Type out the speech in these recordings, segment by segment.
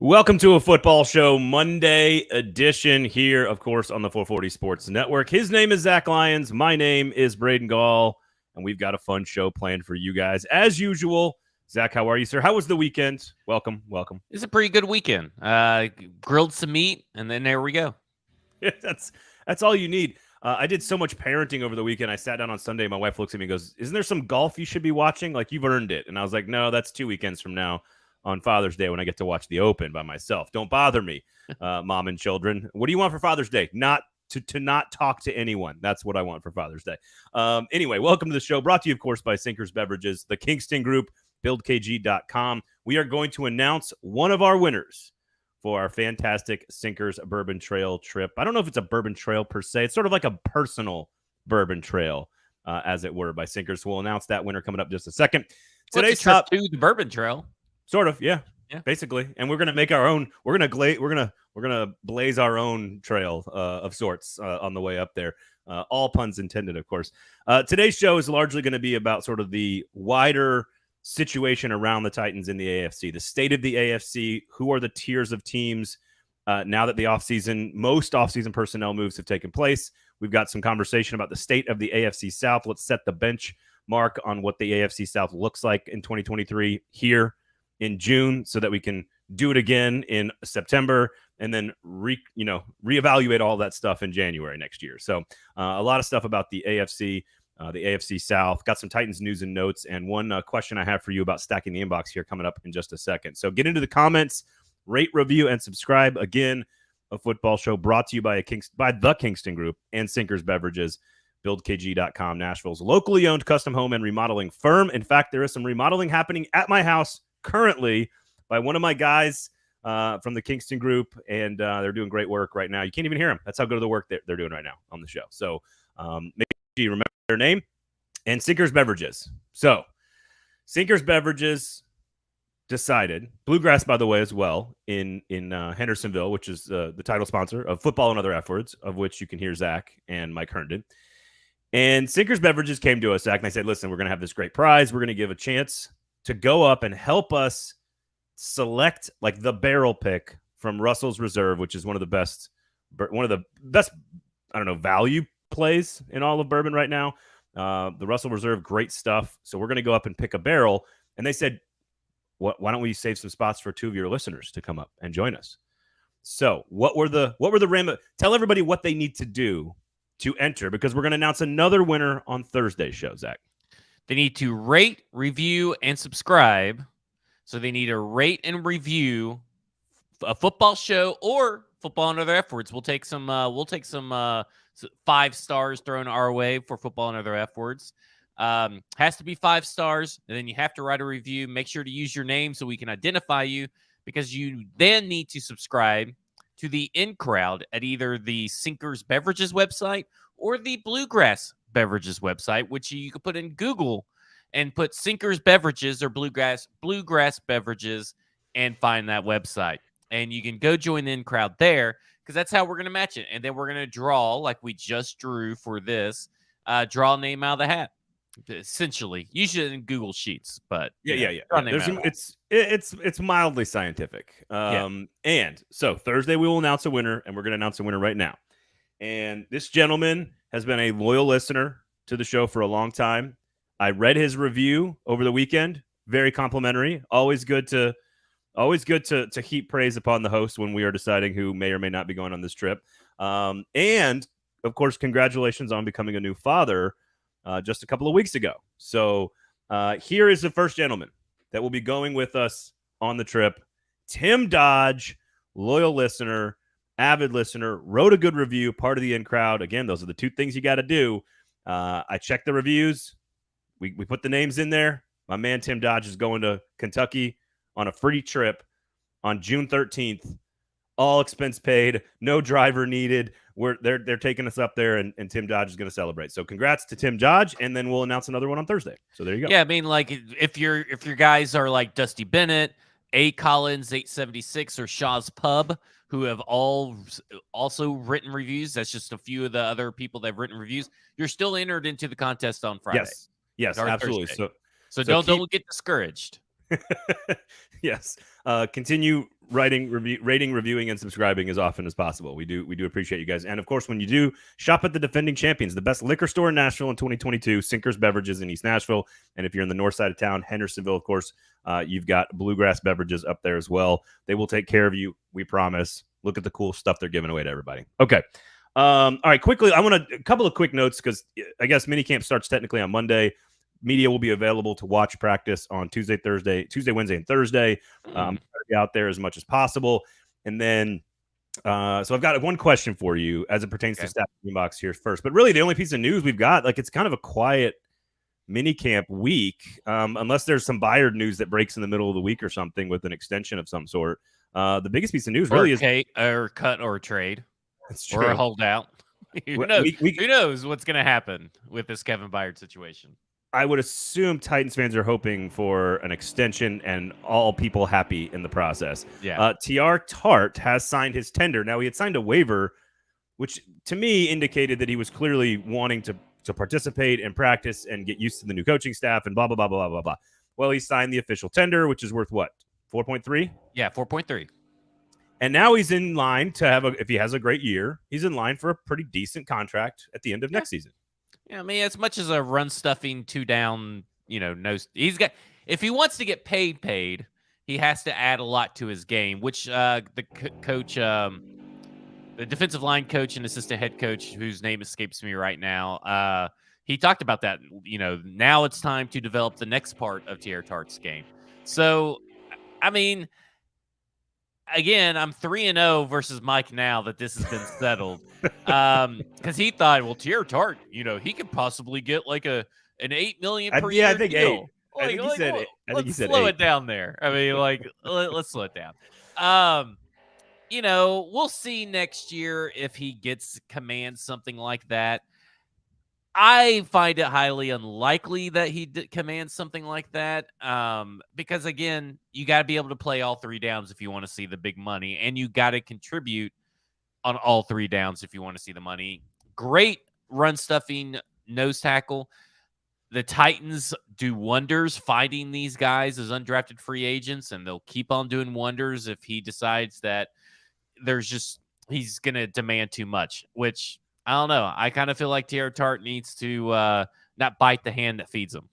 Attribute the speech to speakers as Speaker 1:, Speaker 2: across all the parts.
Speaker 1: Welcome to a football show Monday edition here, of course, on the 440 Sports Network. His name is Zach Lyons. My name is Braden Gall, and we've got a fun show planned for you guys. As usual, Zach, how are you, sir? How was the weekend? Welcome.
Speaker 2: It's a pretty good weekend. Grilled some meat, and then there we go.
Speaker 1: That's all you need. I did so much parenting over the weekend. I sat down on Sunday. My wife looks at me and goes, "Isn't there some golf you should be watching? Like, you've earned it." And I was like, "No, that's 2 weekends from now on Father's Day when I get to watch the Open by myself. Don't bother me, mom and children. What do you want for Father's Day? Not not talk to anyone. That's what I want for Father's Day." Anyway, welcome to the show. Brought to you, of course, by Sinkers Beverages, the Kingston Group, BuildKG.com. We are going to announce one of our winners for our fantastic Sinkers Bourbon Trail trip. I don't know if it's a bourbon trail per se. It's sort of like a personal bourbon trail, as it were, by Sinkers. We'll announce that winner coming up in just a second.
Speaker 2: Today's trip to the bourbon trail.
Speaker 1: Sort of, yeah, basically. And we're gonna make our own. We're gonna blaze our own trail of sorts on the way up there. All puns intended, of course. Today's show is largely going to be about sort of the wider situation around the Titans in the AFC, the state of the AFC. Who are the tiers of teams now that the most offseason personnel moves have taken place? We've got some conversation about the state of the AFC South. Let's set the benchmark on what the AFC South looks like in 2023 here in June, so that we can do it again in September and then reevaluate all that stuff in January next year. So a lot of stuff about the AFC South. Got some Titans news and notes, and one question I have for you about stacking the inbox here coming up in just a second. So get into the comments, rate, review, and subscribe. Again, a football show brought to you by the Kingston Group and Sinkers Beverages, BuildKG.com, Nashville's locally owned custom home and remodeling firm. In fact, there is some remodeling happening at my house currently by one of my guys from the Kingston Group, and they're doing great work right now. You can't even hear them. That's how good of the work they're doing right now on the show. So make sure you remember their name. And Sinkers Beverages. So Sinkers Beverages decided, Bluegrass, by the way, as well, in Hendersonville, which is the title sponsor of Football and Other F Words, of which you can hear Zach and Mike Herndon. And Sinkers Beverages came to us, Zach, and I said, "Listen, we're going to have this great prize. We're going to give a chance to go up and help us select like the barrel pick from Russell's Reserve," which is one of the best, I don't know, value plays in all of bourbon right now. The Russell Reserve, great stuff. So we're going to go up and pick a barrel. And they said, why don't we save some spots for two of your listeners to come up and join us? So what were the tell everybody what they need to do to enter, because we're going to announce another winner on Thursday's show, Zach.
Speaker 2: They need to rate, review, and subscribe. So they need to rate and review a football show or Football and Other F Words. We'll take some 5 stars thrown our way for Football and Other F Words. Has to be 5 stars, and then you have to write a review. Make sure to use your name so we can identify you, because you then need to subscribe to the In Crowd at either the Sinkers Beverages website or the Bluegrass Beverages website, which you can put in Google and put Sinkers Beverages or Bluegrass Beverages and find that website. And you can go join the In Crowd there, because that's how we're going to match it. And then we're going to draw, like we just drew for this, draw a name out of the hat. Essentially, usually in Google Sheets, but
Speaker 1: yeah. It's mildly scientific. And so Thursday we will announce a winner, and we're going to announce a winner right now. And this gentleman has been a loyal listener to the show for a long time. I read his review over the weekend. Very complimentary. Always good to heap praise upon the host when we are deciding who may or may not be going on this trip. And of course, congratulations on becoming a new father just a couple of weeks ago. So here is the first gentleman that will be going with us on the trip. Tim Dodge, loyal listener, avid listener, wrote a good review, part of the In Crowd. Again, those are the 2 things you got to do. I checked the reviews. We put the names in there. My man Tim Dodge is going to Kentucky on a free trip on June 13th. All expense paid, no driver needed. They're taking us up there, and Tim Dodge is going to celebrate. So congrats to Tim Dodge, and then we'll announce another one on Thursday. So there you go.
Speaker 2: Yeah, I mean, like if your guys are like Dusty Bennett, A. Collins, 876, or Shaw's Pub, who have all also written reviews. That's just a few of the other people that have written reviews. You're still entered into the contest on Friday.
Speaker 1: Yes, absolutely.
Speaker 2: Thursday. So don't get discouraged.
Speaker 1: Yes. Continue rating, reviewing, and subscribing as often as possible. We do appreciate you guys. And of course, when you do, shop at the Defending Champions, the best liquor store in Nashville in 2022, Sinkers Beverages in East Nashville. And if you're in the north side of town, Hendersonville, of course, you've got Bluegrass Beverages up there as well. They will take care of you. We promise. Look at the cool stuff they're giving away to everybody. Okay. All right, quickly, I want a couple of quick notes because I guess minicamp starts technically on Monday. Media will be available to watch practice on Tuesday, Wednesday, and Thursday. I'm going to be out there as much as possible. And then, so I've got one question for you as it pertains to Staff Inbox here first. But really, the only piece of news we've got, like, it's kind of a quiet minicamp week, unless there's some Bayard news that breaks in the middle of the week or something with an extension of some sort. The biggest piece of news really is
Speaker 2: or cut or trade.
Speaker 1: That's true.
Speaker 2: Or a holdout. Who knows? Who knows what's going to happen with this Kevin Byard situation?
Speaker 1: I would assume Titans fans are hoping for an extension and all people happy in the process.
Speaker 2: Yeah.
Speaker 1: TR Tart has signed his tender. Now, he had signed a waiver, which to me indicated that he was clearly wanting to participate and practice and get used to the new coaching staff and blah, blah, blah, blah, blah, blah. Well, he signed the official tender, which is worth what? 4.3?
Speaker 2: Yeah, 4.3.
Speaker 1: And now he's in line to have if he has a great year, he's in line for a pretty decent contract at the end of next season.
Speaker 2: Yeah, I mean, as much as a run stuffing, two down, he's got, if he wants to get paid, he has to add a lot to his game, which the coach, the defensive line coach and assistant head coach, whose name escapes me right now, he talked about that. Now it's time to develop the next part of TR Tart's game. So, I mean, again, I'm 3-0 versus Mike now that this has been settled. Because he thought, well, TR Tart, he could possibly get like an $8 million per year.
Speaker 1: I think
Speaker 2: deal.
Speaker 1: 8. I think he said 8.
Speaker 2: Let's slow it down there. I mean, let's slow it down. We'll see next year if he commands something like that. I find it highly unlikely that he commands something like that because, again, you got to be able to play all three downs if you want to see the big money, and you got to contribute on all three downs if you want to see the money. Great run-stuffing nose tackle. The Titans do wonders finding these guys as undrafted free agents, and they'll keep on doing wonders if he decides that he's going to demand too much, which – I don't know. I kind of feel like TR Tart needs to not bite the hand that feeds him.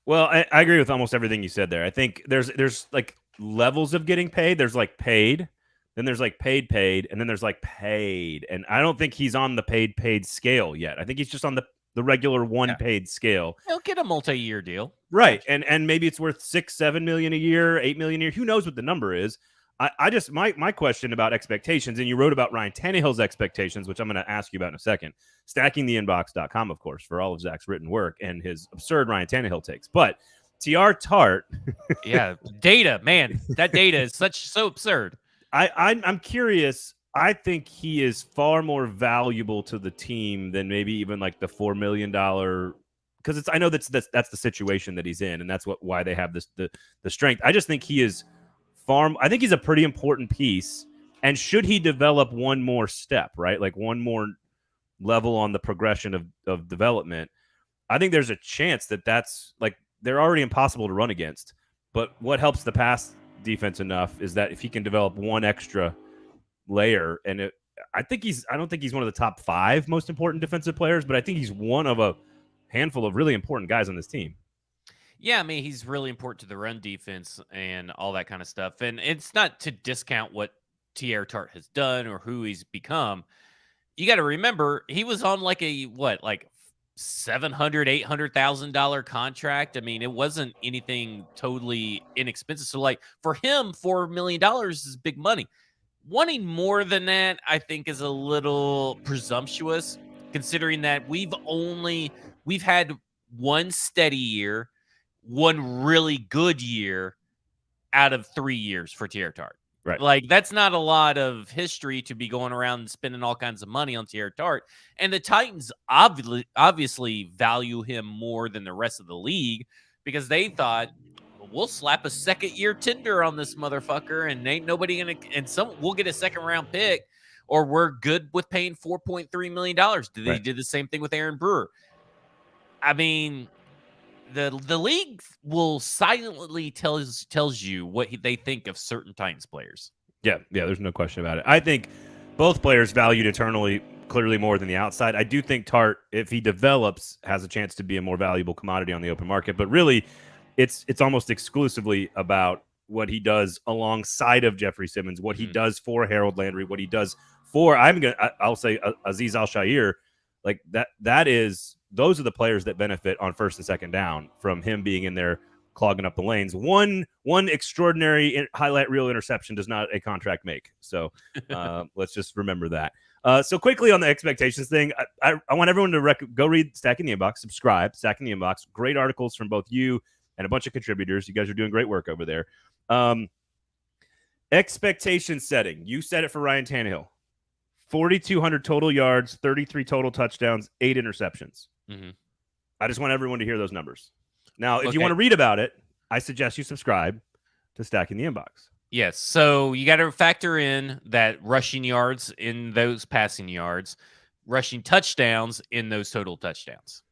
Speaker 1: Well, I agree with almost everything you said there. I think there's like levels of getting paid. There's like paid, then there's like paid, and then there's like paid. And I don't think he's on the paid scale yet. I think he's just on the regular paid scale.
Speaker 2: He'll get a multi-year deal.
Speaker 1: Right. And maybe it's worth $6-7 million a year, $8 million a year. Who knows what the number is? I just my question about expectations, and you wrote about Ryan Tannehill's expectations, which I'm going to ask you about in a second. StackingTheInbox.com, of course, for all of Zach's written work and his absurd Ryan Tannehill takes. But TR Tart,
Speaker 2: yeah, data, man, that data is so absurd.
Speaker 1: I'm curious. I think he is far more valuable to the team than maybe even like the $4 million. Because I know that's the situation that he's in, and that's why they have the strength. I just think he is. I think he's a pretty important piece, and should he develop one more step, right, like one more level on the progression of development, I think there's a chance that's like they're already impossible to run against. But what helps the pass defense enough is that if he can develop one extra layer, and I don't think he's one of the top 5 most important defensive players, but I think he's one of a handful of really important guys on this team.
Speaker 2: Yeah, I mean, he's really important to the run defense and all that kind of stuff. And it's not to discount what TR Tart has done or who he's become. You got to remember, he was on like $700,000, $800,000 contract. I mean, it wasn't anything totally inexpensive. So, like, for him, $4 million is big money. Wanting more than that, I think, is a little presumptuous, considering that we've had one steady year, one really good year out of 3 years for TR Tart.
Speaker 1: Right.
Speaker 2: Like, that's not a lot of history to be going around and spending all kinds of money on TR Tart. And the Titans obviously value him more than the rest of the league because they thought, we'll slap a second-year tender on this motherfucker and ain't nobody going to – and we'll get a second-round pick, or we're good with paying $4.3 million. They did the same thing with Aaron Brewer. I mean – the league will silently tells you what they think of certain Titans players.
Speaker 1: Yeah, there's no question about it. I think both players valued internally clearly more than the outside. I do think Tart, if he develops, has a chance to be a more valuable commodity on the open market. But really, it's almost exclusively about what he does alongside of Jeffrey Simmons, what he does for Harold Landry, what he does for I'll say Aziz Al-Shaair. Like those are the players that benefit on first and second down from him being in there clogging up the lanes. One extraordinary highlight reel interception does not a contract make. So let's just remember that. So quickly on the expectations thing, I want everyone to go read Stacking the Inbox, subscribe, Stacking the Inbox. Great articles from both you and a bunch of contributors. You guys are doing great work over there. Expectation setting. You said it for Ryan Tannehill. 4,200 total yards, 33 total touchdowns, 8 interceptions.
Speaker 2: Mm-hmm.
Speaker 1: I just want everyone to hear those numbers. Now, if you want to read about it, I suggest you subscribe to Stacking the Inbox.
Speaker 2: Yes. So you got to factor in that rushing yards in those passing yards, rushing touchdowns in those total touchdowns.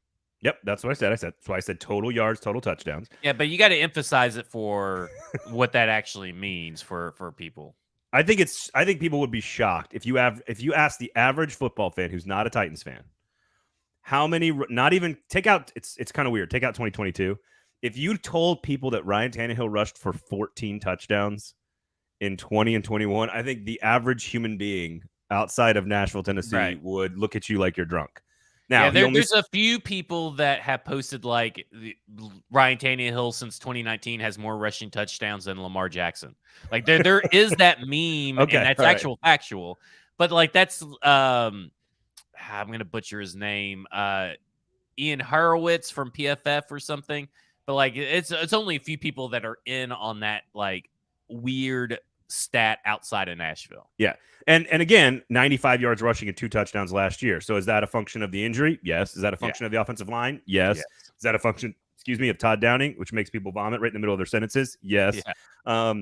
Speaker 1: Yep, that's what I said. That's why I said total yards, total touchdowns.
Speaker 2: Yeah, but you got to emphasize it for what that actually means for people.
Speaker 1: I think people would be shocked if you ask the average football fan who's not a Titans fan, how many, not even take out, it's kind of weird. Take out 2022. If you told people that Ryan Tannehill rushed for 14 touchdowns in 20 and 21, I think the average human being outside of Nashville, Tennessee would look at you like you're drunk. Now,
Speaker 2: there's a few people that have posted like Ryan Tannehill since 2019 has more rushing touchdowns than Lamar Jackson. Like there is that meme, and that's factual. But like that's I'm gonna butcher his name, Ian Horowitz from PFF or something. But like it's only a few people that are in on that like weird stat outside of Nashville.
Speaker 1: Yeah. And again, 95 yards rushing and 2 touchdowns last year. So is that a function of the injury? Yes. Is that a function of the offensive line? Yes. Is that a function, of Todd Downing, which makes people vomit right in the middle of their sentences? Yes. Yeah.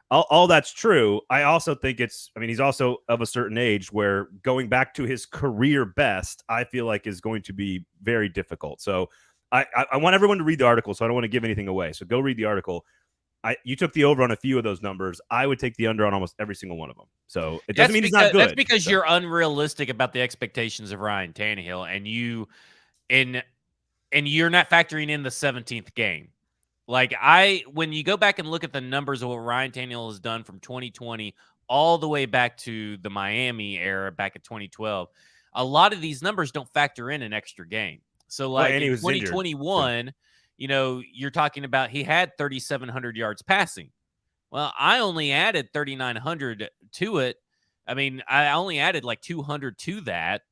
Speaker 1: All that's true. I also think he's also of a certain age where going back to his career best, I feel like is going to be very difficult. So I want everyone to read the article, so I don't want to give anything away. So go read the article. You took the over on a few of those numbers. I would take the under on almost every single one of them. So it doesn't mean he's not good.
Speaker 2: That's because you're unrealistic about the expectations of Ryan Tannehill, and you're not factoring in the 17th game. Like when you go back and look at the numbers of what Ryan Tannehill has done from 2020 all the way back to the Miami era back in 2012, a lot of these numbers don't factor in an extra game. So like in 2021. You're talking about he had 3,700 yards passing. Well, I only added 3,900 to it. I mean, I only added like 200 to that,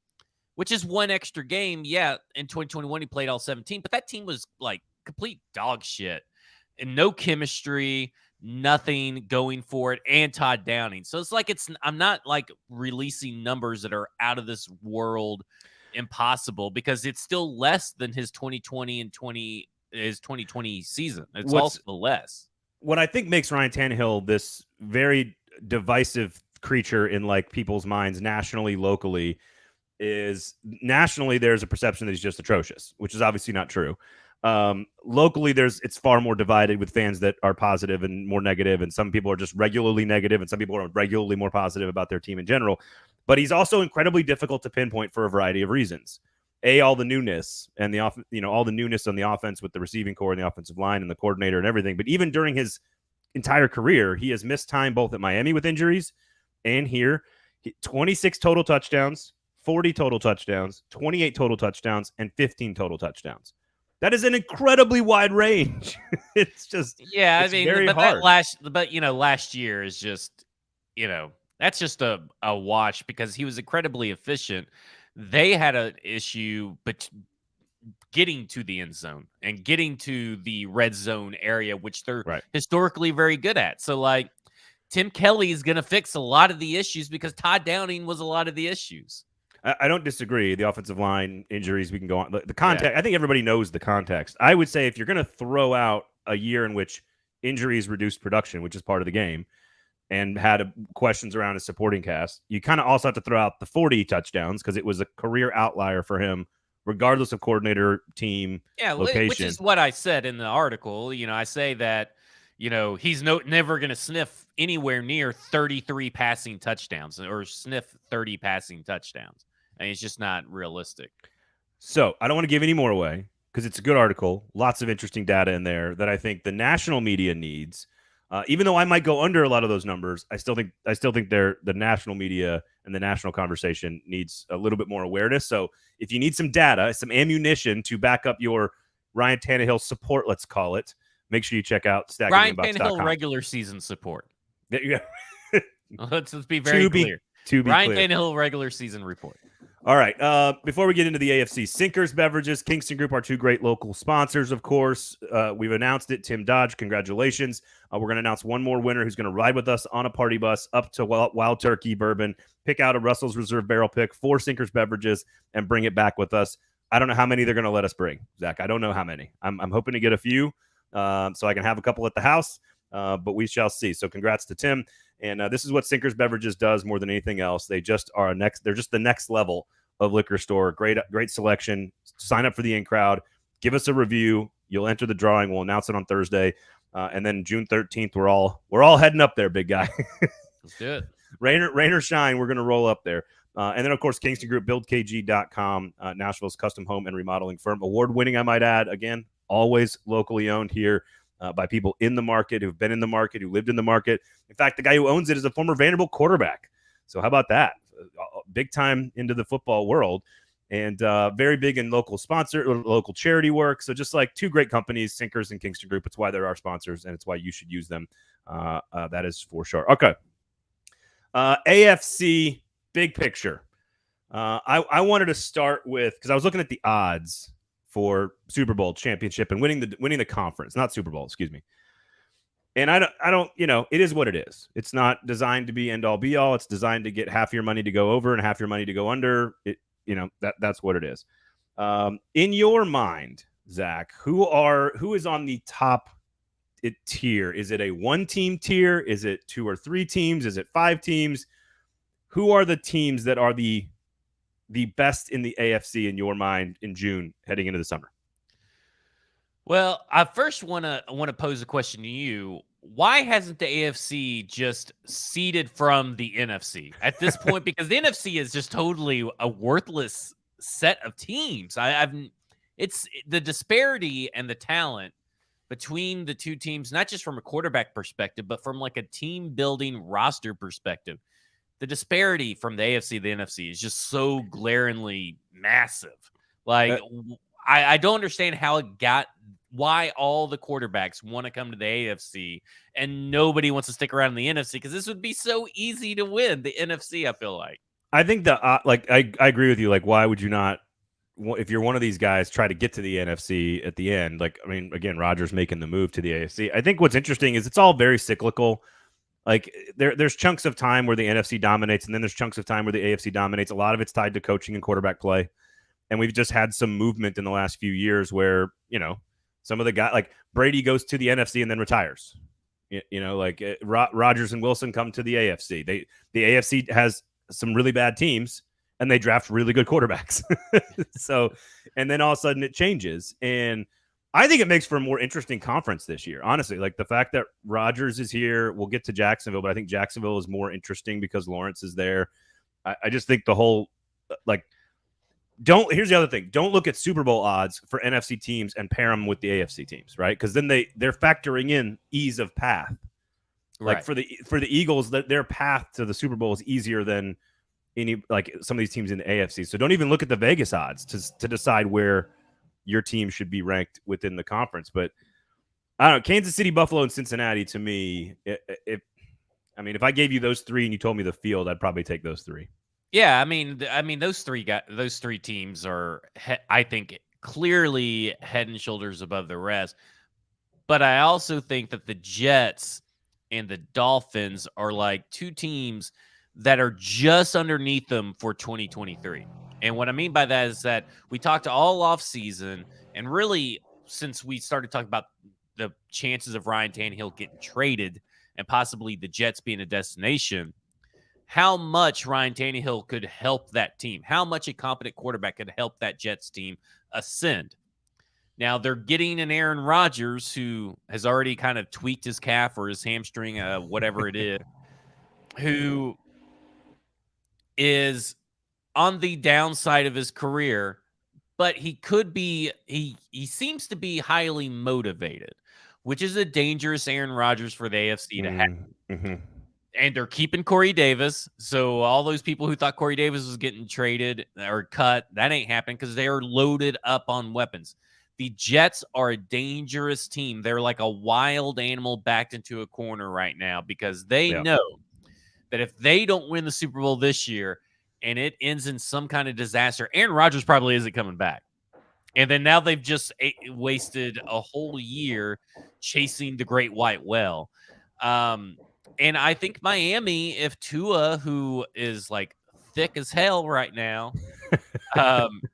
Speaker 2: which is one extra game. Yeah, in 2021, he played all 17, but that team was like complete dog shit and no chemistry, nothing going for it, and Todd Downing. So it's like I'm not like releasing numbers that are out of this world impossible because it's still less than his 2020 and 2020 season. It's also less.
Speaker 1: What I think makes Ryan Tannehill this very divisive creature in like people's minds nationally, locally, is nationally there's a perception that he's just atrocious, which is obviously not true. Locally, it's far more divided with fans that are positive and more negative, and some people are just regularly negative, and some people are regularly more positive about their team in general. But he's also incredibly difficult to pinpoint for a variety of reasons. All the newness and all the newness on the offense with the receiving core and the offensive line and the coordinator and everything. But even during his entire career, he has missed time both at Miami with injuries and here. 26 total touchdowns, 40 total touchdowns, 28 total touchdowns, and 15 total touchdowns. That is an incredibly wide range. It's just very hard.
Speaker 2: Last year is just that's just a wash because he was incredibly efficient. They had an issue, but getting to the end zone and getting to the red zone area, which they're historically very good at. So, like, Tim Kelly is going to fix a lot of the issues because Todd Downing was a lot of the issues.
Speaker 1: I don't disagree. The offensive line injuries, we can go on. The context, I think everybody knows the context. I would say if you're going to throw out a year in which injuries reduced production, which is part of the game, and had questions around his supporting cast, you kind of also have to throw out the 40 touchdowns because it was a career outlier for him regardless of coordinator, team,
Speaker 2: Yeah,
Speaker 1: location.
Speaker 2: which is what I said in the article. I say that, he's never going to sniff anywhere near 33 passing touchdowns or sniff 30 passing touchdowns. I mean, it's just not realistic.
Speaker 1: So I don't want to give any more away because it's a good article. Lots of interesting data in there that I think the national media needs. Even though I might go under a lot of those numbers, I still think the national media and the national conversation needs a little bit more awareness. So if you need some data, some ammunition to back up your Ryan Tannehill support, let's call it, make sure you check out
Speaker 2: Ryan
Speaker 1: stackingtheinbox.com.
Speaker 2: Tannehill regular season support.
Speaker 1: Yeah.
Speaker 2: Let's be very clear. Ryan Tannehill regular season report.
Speaker 1: All right. Before we get into the AFC, Sinkers Beverages, Kingston Group, our two great local sponsors, of course. We've announced it. Tim Dodge, congratulations. We're going to announce one more winner who's going to ride with us on a party bus up to Wild Turkey Bourbon, pick out a Russell's Reserve barrel pick for Sinkers Beverages, and bring it back with us. I don't know how many they're going to let us bring, Zach. I don't know how many. I'm hoping to get a few so I can have a couple at the house, but we shall see. So congrats to Tim. And this is what Sinkers Beverages does more than anything else. They just are they're just the next level of liquor store. Great selection. Sign up for the in-crowd. Give us a review. You'll enter the drawing. We'll announce it on Thursday. And then June 13th, we're all heading up there, big guy.
Speaker 2: Let's do it.
Speaker 1: Rain or shine, we're going to roll up there. And then, of course, Kingston Group, BuildKG.com, Nashville's custom home and remodeling firm. Award-winning, I might add. Again, always locally owned here. By people in the market, who've been in the market, who lived in the market. In fact, the guy who owns it is a former Vanderbilt quarterback. So how about that? Big time into the football world, and very big in local sponsor or local charity work. So just like two great companies, Sinkers and Kingston Group. It's why they're our sponsors, and it's why you should use them. That is for sure. Okay. AFC big picture. I wanted to start with, because I was looking at the odds for Super Bowl championship and winning the conference, not Super Bowl, excuse me. And I don't, it is what it is. It's not designed to be end all be all. It's designed to get half your money to go over and half your money to go under. That's what it is. In your mind, Zach, who is on the top tier? Is it a 1-team tier? Is it 2 or 3 teams? Is it 5 teams? Who are the teams that are the best in the AFC in your mind in June heading into the summer?
Speaker 2: Well, I first want to pose a question to you. Why hasn't the AFC just ceded from the NFC at this point? Because the NFC is just totally a worthless set of teams. It's the disparity and the talent between the two teams, not just from a quarterback perspective, but from like a team building roster perspective. The disparity from the AFC to the NFC is just so glaringly massive. Like, I don't understand why all the quarterbacks want to come to the AFC and nobody wants to stick around in the NFC, because this would be so easy to win the NFC, I feel like.
Speaker 1: I think I agree with you. Like, why would you not, if you're one of these guys, try to get to the NFC at the end? Like, I mean, again, Rodgers making the move to the AFC. I think what's interesting is it's all very cyclical. Like, there's chunks of time where the NFC dominates, and then there's chunks of time where the AFC dominates. A lot of it's tied to coaching and quarterback play. And we've just had some movement in the last few years where, some of the guys, like Brady goes to the NFC and then retires. Rodgers and Wilson come to the AFC. The AFC has some really bad teams, and they draft really good quarterbacks. So, and then all of a sudden it changes. And I think it makes for a more interesting conference this year, honestly. Like, the fact that Rodgers is here, we'll get to Jacksonville, but I think Jacksonville is more interesting because Lawrence is there. I just think the whole, here's the other thing. Don't look at Super Bowl odds for NFC teams and pair them with the AFC teams, right? Because then they're factoring in ease of path. Like, right. For the Eagles, their path to the Super Bowl is easier than some of these teams in the AFC. So don't even look at the Vegas odds to decide where your team should be ranked within the conference. But I don't know, Kansas City, Buffalo, and Cincinnati, to me, if I gave you those 3 and you told me the field, I'd probably take those 3.
Speaker 2: Yeah, I mean, those three teams are, I think, clearly head and shoulders above the rest. But I also think that the Jets and the Dolphins are like 2 teams that are just underneath them for 2023. And what I mean by that is that we talked all off season, and really since we started talking about the chances of Ryan Tannehill getting traded and possibly the Jets being a destination, how much Ryan Tannehill could help that team, how much a competent quarterback could help that Jets team ascend. Now they're getting an Aaron Rodgers who has already kind of tweaked his calf or his hamstring, whatever it is, who is on the downside of his career, but he could be he seems to be highly motivated, which is a dangerous Aaron Rodgers for the AFC to have.
Speaker 1: Mm-hmm.
Speaker 2: And they're keeping Corey Davis. So all those people who thought Corey Davis was getting traded or cut, that ain't happening because they are loaded up on weapons. The Jets are a dangerous team. They're like a wild animal backed into a corner right now because they know that if they don't win the Super Bowl this year and it ends in some kind of disaster, Aaron Rodgers probably isn't coming back. And then now they've just wasted a whole year chasing the great white whale. And I think Miami, if Tua, who is like thick as hell right now,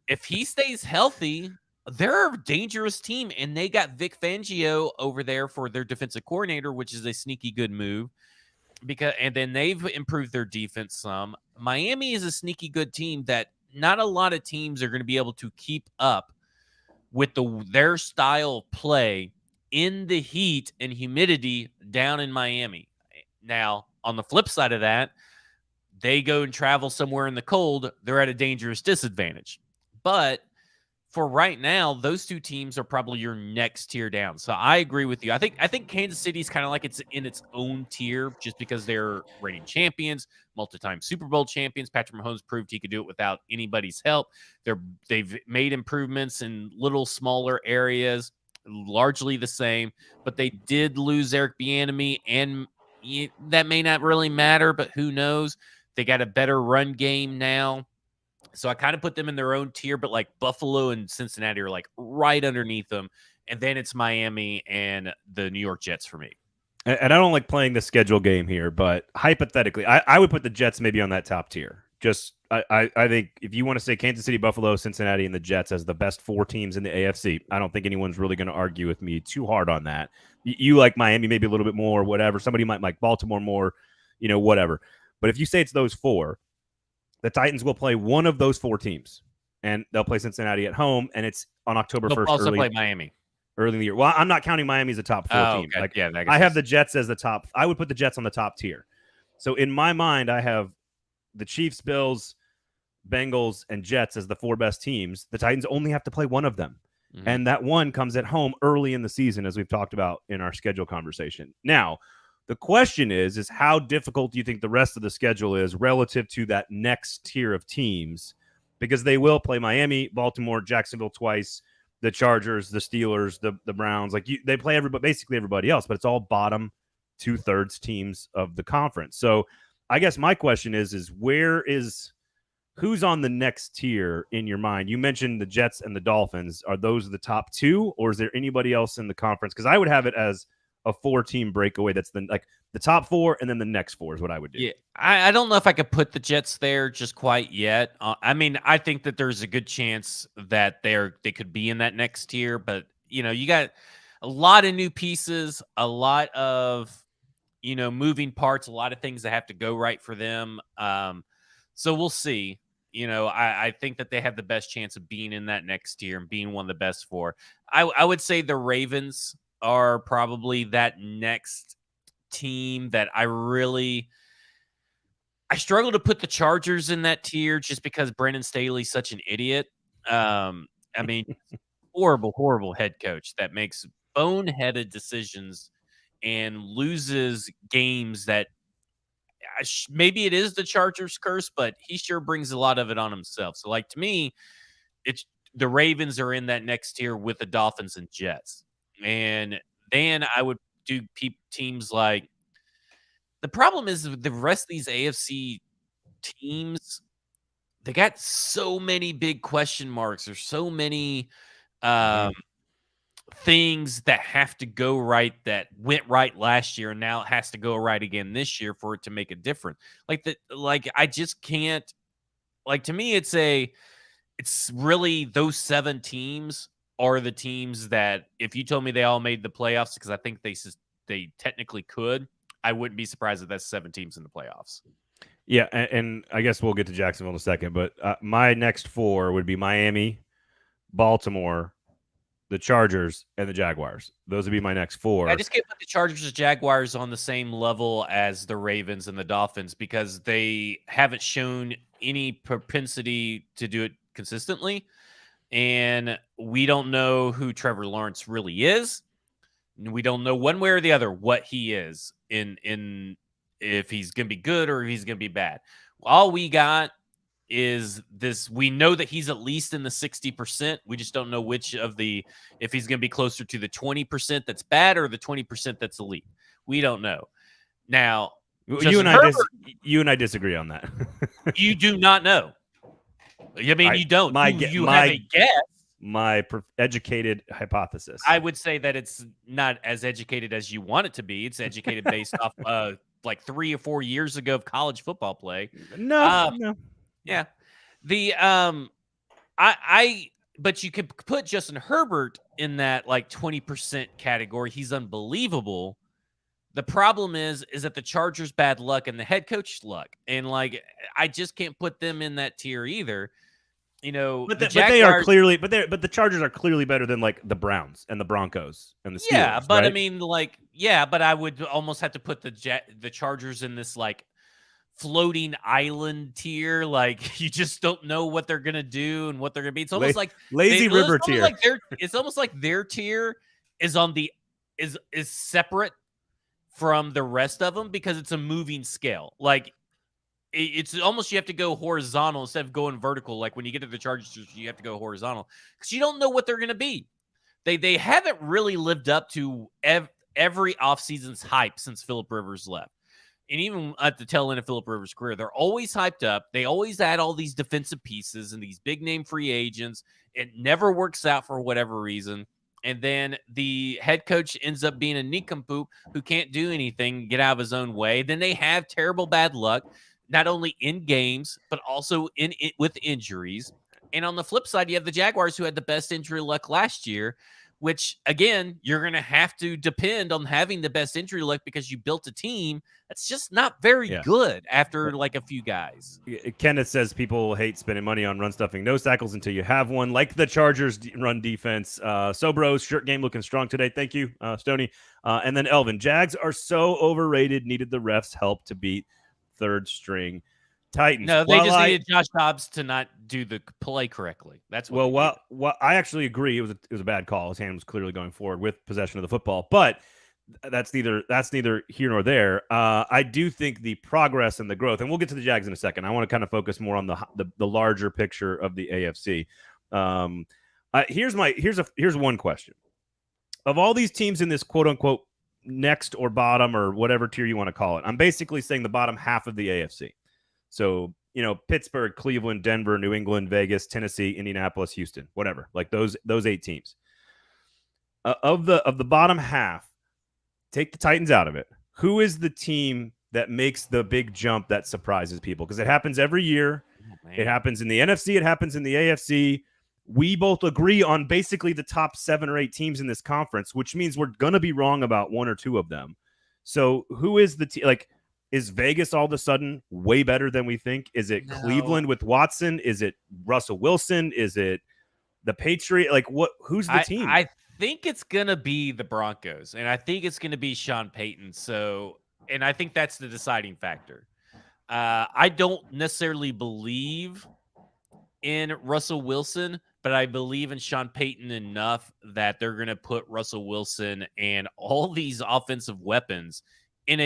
Speaker 2: if he stays healthy, they're a dangerous team. And they got Vic Fangio over there for their defensive coordinator, which is a sneaky good move. And then they've improved their defense some. Miami is a sneaky good team that not a lot of teams are going to be able to keep up with their style of play in the heat and humidity down in Miami. Now, on the flip side of that, they go and travel somewhere in the cold, they're at a dangerous disadvantage. But for right now, those two teams are probably your next tier down. So I agree with you. I think Kansas City's kind of like it's in its own tier just because they're reigning champions, multi-time Super Bowl champions. Patrick Mahomes proved he could do it without anybody's help. They've made improvements in little smaller areas, largely the same, but they did lose Eric Bieniemy, and that may not really matter, but who knows? They got a better run game now. So I kind of put them in their own tier, but like Buffalo and Cincinnati are like right underneath them. And then it's Miami and the New York Jets for me.
Speaker 1: And I don't like playing the schedule game here, but hypothetically, I would put the Jets maybe on that top tier. Just I think if you want to say Kansas City, Buffalo, Cincinnati, and the Jets as the best four teams in the AFC, I don't think anyone's really going to argue with me too hard on that. You like Miami maybe a little bit more, whatever. Somebody might like Baltimore more, whatever. But if you say it's those four, the Titans will play one of those four teams, and they'll play Cincinnati at home, and it's on October 1st.
Speaker 2: They'll also play Miami
Speaker 1: early in the year. Well, I'm not counting Miami as a top four team.
Speaker 2: Okay.
Speaker 1: Like,
Speaker 2: yeah,
Speaker 1: I have the Jets as the top. I would put the Jets on the top tier. So in my mind, I have the Chiefs, Bills, Bengals, and Jets as the four best teams. The Titans only have to play one of them. Mm-hmm. And that one comes at home early in the season, as we've talked about in our schedule conversation. Now, the question is how difficult do you think the rest of the schedule is relative to that next tier of teams? Because they will play Miami, Baltimore, Jacksonville twice, the Chargers, the Steelers, the Browns. They play basically everybody else, but it's all bottom 2/3 teams of the conference. So I guess my question is who's on the next tier in your mind? You mentioned the Jets and the Dolphins. Are those the top two, or is there anybody else in the conference? Because I would have it as a 4-team breakaway. That's the top four, and then the next four is what I would do.
Speaker 2: Yeah, I don't know if I could put the Jets there just quite yet. I mean, I think that there's a good chance that they could be in that next tier, but you got a lot of new pieces, a lot of moving parts, a lot of things that have to go right for them. So we'll see. I think that they have the best chance of being in that next tier and being one of the best four. I would say the Ravens are probably that next team that I struggle to put the Chargers in that tier just because Brandon Staley's such an idiot. I mean, horrible head coach that makes boneheaded decisions and loses games that maybe it is the Chargers curse, but he sure brings a lot of it on himself. So to me, it's the Ravens are in that next tier with the Dolphins and Jets. And then I would do teams like the problem is the rest of these AFC teams, they got so many big question marks. There's so many things that have to go right that went right last year, and now it has to go right again this year for it to make a difference. I just can't. To me, it's really those 7 teams are the teams that if you told me they all made the playoffs, because I think they technically could, I wouldn't be surprised if that's 7 teams in the playoffs.
Speaker 1: Yeah, and I guess we'll get to Jacksonville in a second, but my next 4 would be Miami, Baltimore, the Chargers, and the Jaguars. Those would be my next 4.
Speaker 2: I just can't put the Chargers and Jaguars on the same level as the Ravens and the Dolphins because they haven't shown any propensity to do it consistently. And we don't know who Trevor Lawrence really is. We don't know one way or the other what he is in if he's going to be good or if he's going to be bad. All we got is this. We know that he's at least in the 60%. We just don't know which of if he's going to be closer to the 20% that's bad or the 20% that's elite. We don't know. Now,
Speaker 1: you and I disagree on that.
Speaker 2: You do not know. I mean, you don't. You have a guess.
Speaker 1: My educated hypothesis.
Speaker 2: I would say that it's not as educated as you want it to be. It's educated based off like 3 or 4 years ago of college football play.
Speaker 1: No.
Speaker 2: Yeah. But you could put Justin Herbert in that like 20% category. He's unbelievable. The problem is that the Chargers' bad luck and the head coach's luck. And like, I just can't put them in that tier either. You know,
Speaker 1: but they are clearly, but the Chargers are clearly better than like the Browns and the Broncos and the Steelers.
Speaker 2: Yeah, but
Speaker 1: right?
Speaker 2: I mean, like, yeah, but I would almost have to put the Chargers in this like floating island tier. Like, you just don't know what they're gonna do and what they're gonna be. It's almost like
Speaker 1: lazy river tier.
Speaker 2: It's almost like their tier is on the is separate from the rest of them because it's a moving scale. Like, it's almost you have to go horizontal instead of going vertical. Like when you get to the Chargers, you have to go horizontal because you don't know what they're going to be. They haven't really lived up to every offseason's hype since Phillip Rivers left. And even at the tail end of Phillip Rivers' career, they're always hyped up. They always add all these defensive pieces and these big-name free agents. It never works out for whatever reason. And then the head coach ends up being a nincompoop who can't do anything, get out of his own way. Then they have terrible bad luck, not only in games, but also with injuries. And on the flip side, you have the Jaguars who had the best injury luck last year, which, again, you're going to have to depend on having the best injury luck because you built a team that's just not very good after like a few guys.
Speaker 1: Kenneth says people hate spending money on run stuffing nose tackles until you have one, like the Chargers run defense. Sobros, shirt game looking strong today. Thank you, Stoney. And then Elvin, Jags are so overrated, needed the refs' help to beat third string Titans.
Speaker 2: No, they just needed Josh Dobbs to not do the play correctly. That's what.
Speaker 1: Well, I actually agree. It was a bad call. His hand was clearly going forward with possession of the football, but that's neither here nor there. I do think the progress and the growth, and we'll get to the Jags in a second. I want to kind of focus more on the larger picture of the AFC. Here's one question: of all these teams in this quote unquote next or bottom or whatever tier you want to call it, I'm basically saying the bottom half of the AFC. So, Pittsburgh, Cleveland, Denver, New England, Vegas, Tennessee, Indianapolis, Houston, whatever, like those 8 teams. Of the bottom half, take the Titans out of it. Who is the team that makes the big jump that surprises people? Because it happens every year. It happens in the NFC. It happens in the AFC. We both agree on basically the top 7 or 8 teams in this conference, which means we're going to be wrong about 1 or 2 of them. So who is the team? Like, is Vegas all of a sudden way better than we think? Is it Cleveland with Watson? Is it Russell Wilson? Is it the Patriots? Like, who's the team?
Speaker 2: I think it's going to be the Broncos, and I think it's going to be Sean Payton. And I think that's the deciding factor. I don't necessarily believe in Russell Wilson, but I believe in Sean Payton enough that they're going to put Russell Wilson and all these offensive weapons in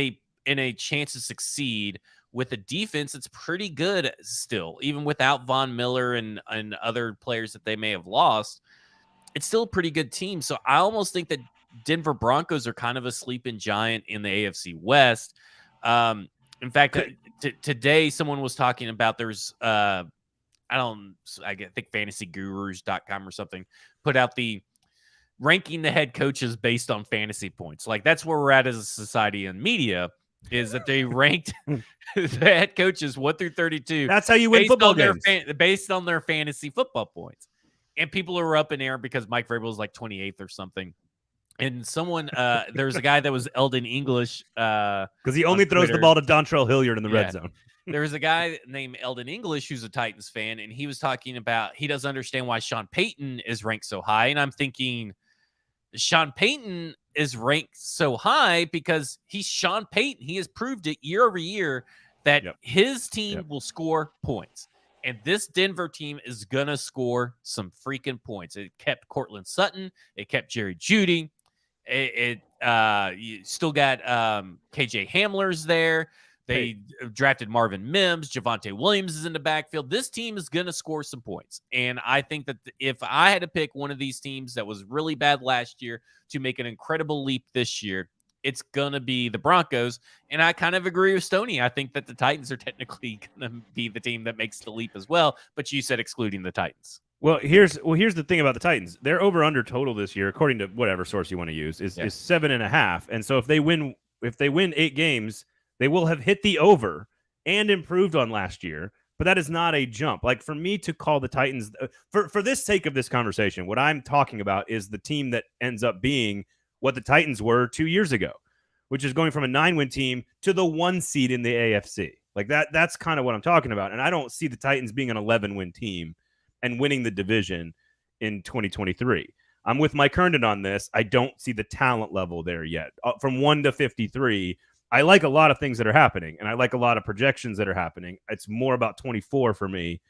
Speaker 2: a chance to succeed with a defense that's pretty good still, even without Von Miller and other players that they may have lost. It's still a pretty good team. So I almost think that Denver Broncos are kind of a sleeping giant in the AFC West. In fact, today someone was talking about there's I think fantasygurus.com or something put out the ranking the head coaches based on fantasy points. Like, that's where we're at as a society and media, is that they ranked the head coaches 1 through 32.
Speaker 1: That's how you win football games.
Speaker 2: Based on their fantasy football points. And people are up in air because Mike Vrabel was like 28th or something. And someone, there's a guy that was Eldon English.
Speaker 1: Because he only throws the ball to Dontrell Hilliard in the red zone.
Speaker 2: There was a guy named Eldon English who's a Titans fan, and he was talking about he doesn't understand why Sean Payton is ranked so high. And I'm thinking, Sean Payton is ranked so high because he's Sean Payton. He has proved it year over year that his team will score points. And this Denver team is going to score some freaking points. It kept Cortland Sutton. It kept Jerry Jeudy. You still got KJ Hamler's there. They drafted Marvin Mims. Javonte Williams is in the backfield. This team is going to score some points. And I think that if I had to pick one of these teams that was really bad last year to make an incredible leap this year, it's going to be the Broncos. And I kind of agree with Stoney. I think that the Titans are technically going to be the team that makes the leap as well. But you said excluding the Titans.
Speaker 1: Well, here's the thing about the Titans. Their over/under total this year, according to whatever source you want to use, is 7.5. And so if they win 8 games, they will have hit the over and improved on last year. But that is not a jump. Like, for me to call the Titans, for this sake of this conversation, what I'm talking about is the team that ends up being what the Titans were 2 years ago, which is going from a 9-win team to the 1 seed in the AFC. Like that's kind of what I'm talking about. And I don't see the Titans being an 11-win team and winning the division in 2023. I'm with Mike Herndon on this. I don't see the talent level there yet. From 1 to 53, I like a lot of things that are happening, and I like a lot of projections that are happening. It's more about 24 for me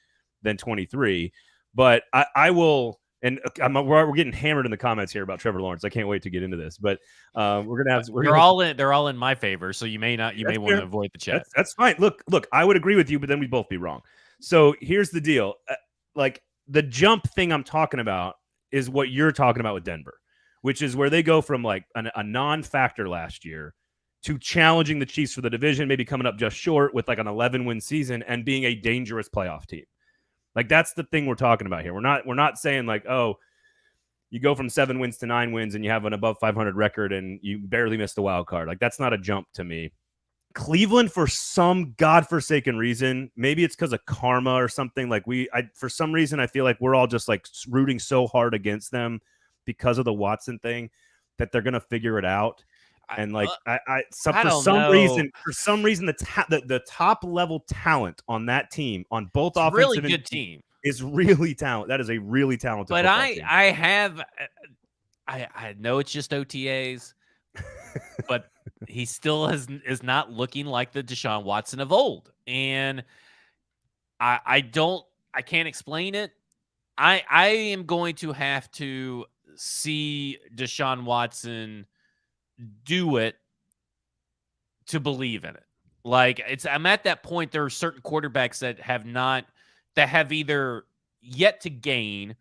Speaker 1: than 23. But I will, and we're getting hammered in the comments here about Trevor Lawrence. I can't wait to get into this. But we're gonna have.
Speaker 2: They're all in my favor, so you may want to avoid the chat.
Speaker 1: That's fine. Look. I would agree with you, but then we'd both be wrong. So here's the deal. Like, the jump thing I'm talking about is what you're talking about with Denver, which is where they go from like a non-factor last year to challenging the Chiefs for the division, maybe coming up just short with like an 11-win season and being a dangerous playoff team. Like, that's the thing we're talking about here. We're not saying like, oh, you go from 7 wins to 9 wins and you have an above 500 record and you barely missed the wild card. Like, that's not a jump to me. Cleveland, for some godforsaken reason, maybe it's because of karma or something. Like, for some reason, I feel like we're all just like rooting so hard against them because of the Watson thing that they're gonna figure it out. And like, for some reason, the top level talent on that team, on both offensive,
Speaker 2: really good team,
Speaker 1: is really talented. That is a really talented.
Speaker 2: But I know it's just OTAs, but he still is not looking like the Deshaun Watson of old, and I can't explain it. I am going to have to see Deshaun Watson do it to believe in it. Like, I'm at that point. There are certain quarterbacks that have either yet to gain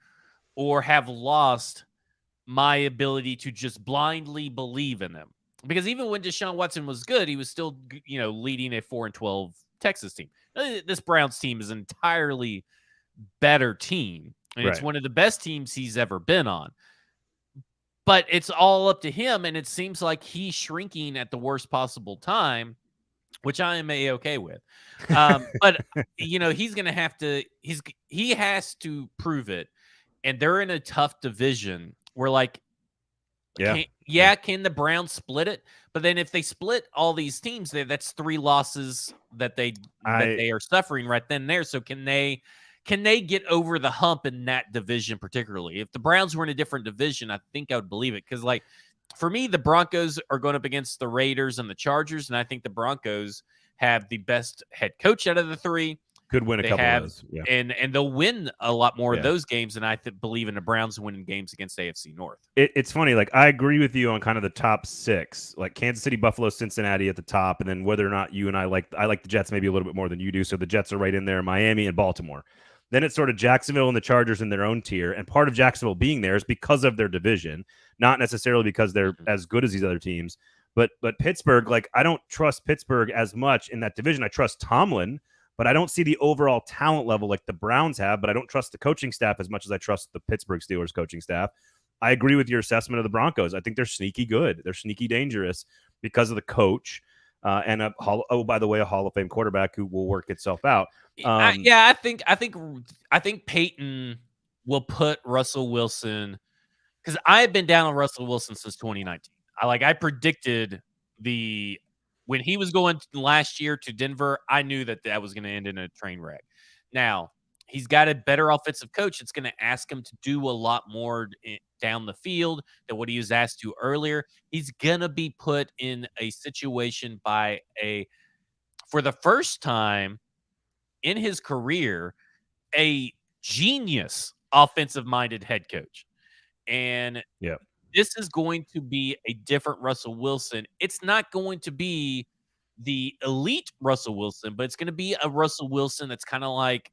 Speaker 2: or have lost my ability to just blindly believe in them. Because even when Deshaun Watson was good, he was still, leading a 4-12 Texas team. This Browns team is an entirely better team, and it's one of the best teams he's ever been on. But it's all up to him, and it seems like he's shrinking at the worst possible time, which I am okay with. But he's going to have to. He has to prove it, and they're in a tough division. Where like, can the Browns split it? But then if they split all these teams, that's 3 losses that they are suffering right then and there. So can they get over the hump in that division particularly? If the Browns were in a different division, I think I would believe it. Because, like, for me, the Broncos are going up against the Raiders and the Chargers, and I think the Broncos have the best head coach out of the 3.
Speaker 1: Could win a couple of those. Yeah.
Speaker 2: And they'll win a lot more of those games than I believe in the Browns winning games against AFC North.
Speaker 1: It's funny. Like, I agree with you on kind of the top 6, like Kansas City, Buffalo, Cincinnati at the top. And then whether or not you and I like the Jets maybe a little bit more than you do. So the Jets are right in there, Miami and Baltimore. Then it's sort of Jacksonville and the Chargers in their own tier. And part of Jacksonville being there is because of their division, not necessarily because they're as good as these other teams. But Pittsburgh, like, I don't trust Pittsburgh as much in that division. I trust Tomlin, but I don't see the overall talent level like the Browns have. But I don't trust the coaching staff as much as I trust the Pittsburgh Steelers coaching staff. I agree with your assessment of the Broncos. I think they're sneaky good. They're sneaky dangerous because of the coach. And by the way, a Hall of Fame quarterback who will work itself out.
Speaker 2: I think Peyton will put Russell Wilson, because I've been down on Russell Wilson since 2019. I predicted the when he was going last year to Denver, I knew that was going to end in a train wreck. Now, he's got a better offensive coach. It's going to ask him to do a lot more down the field than what he was asked to earlier. He's going to be put in a situation for the first time in his career, a genius offensive-minded head coach. And this is going to be a different Russell Wilson. It's not going to be the elite Russell Wilson, but it's going to be a Russell Wilson that's kind of like,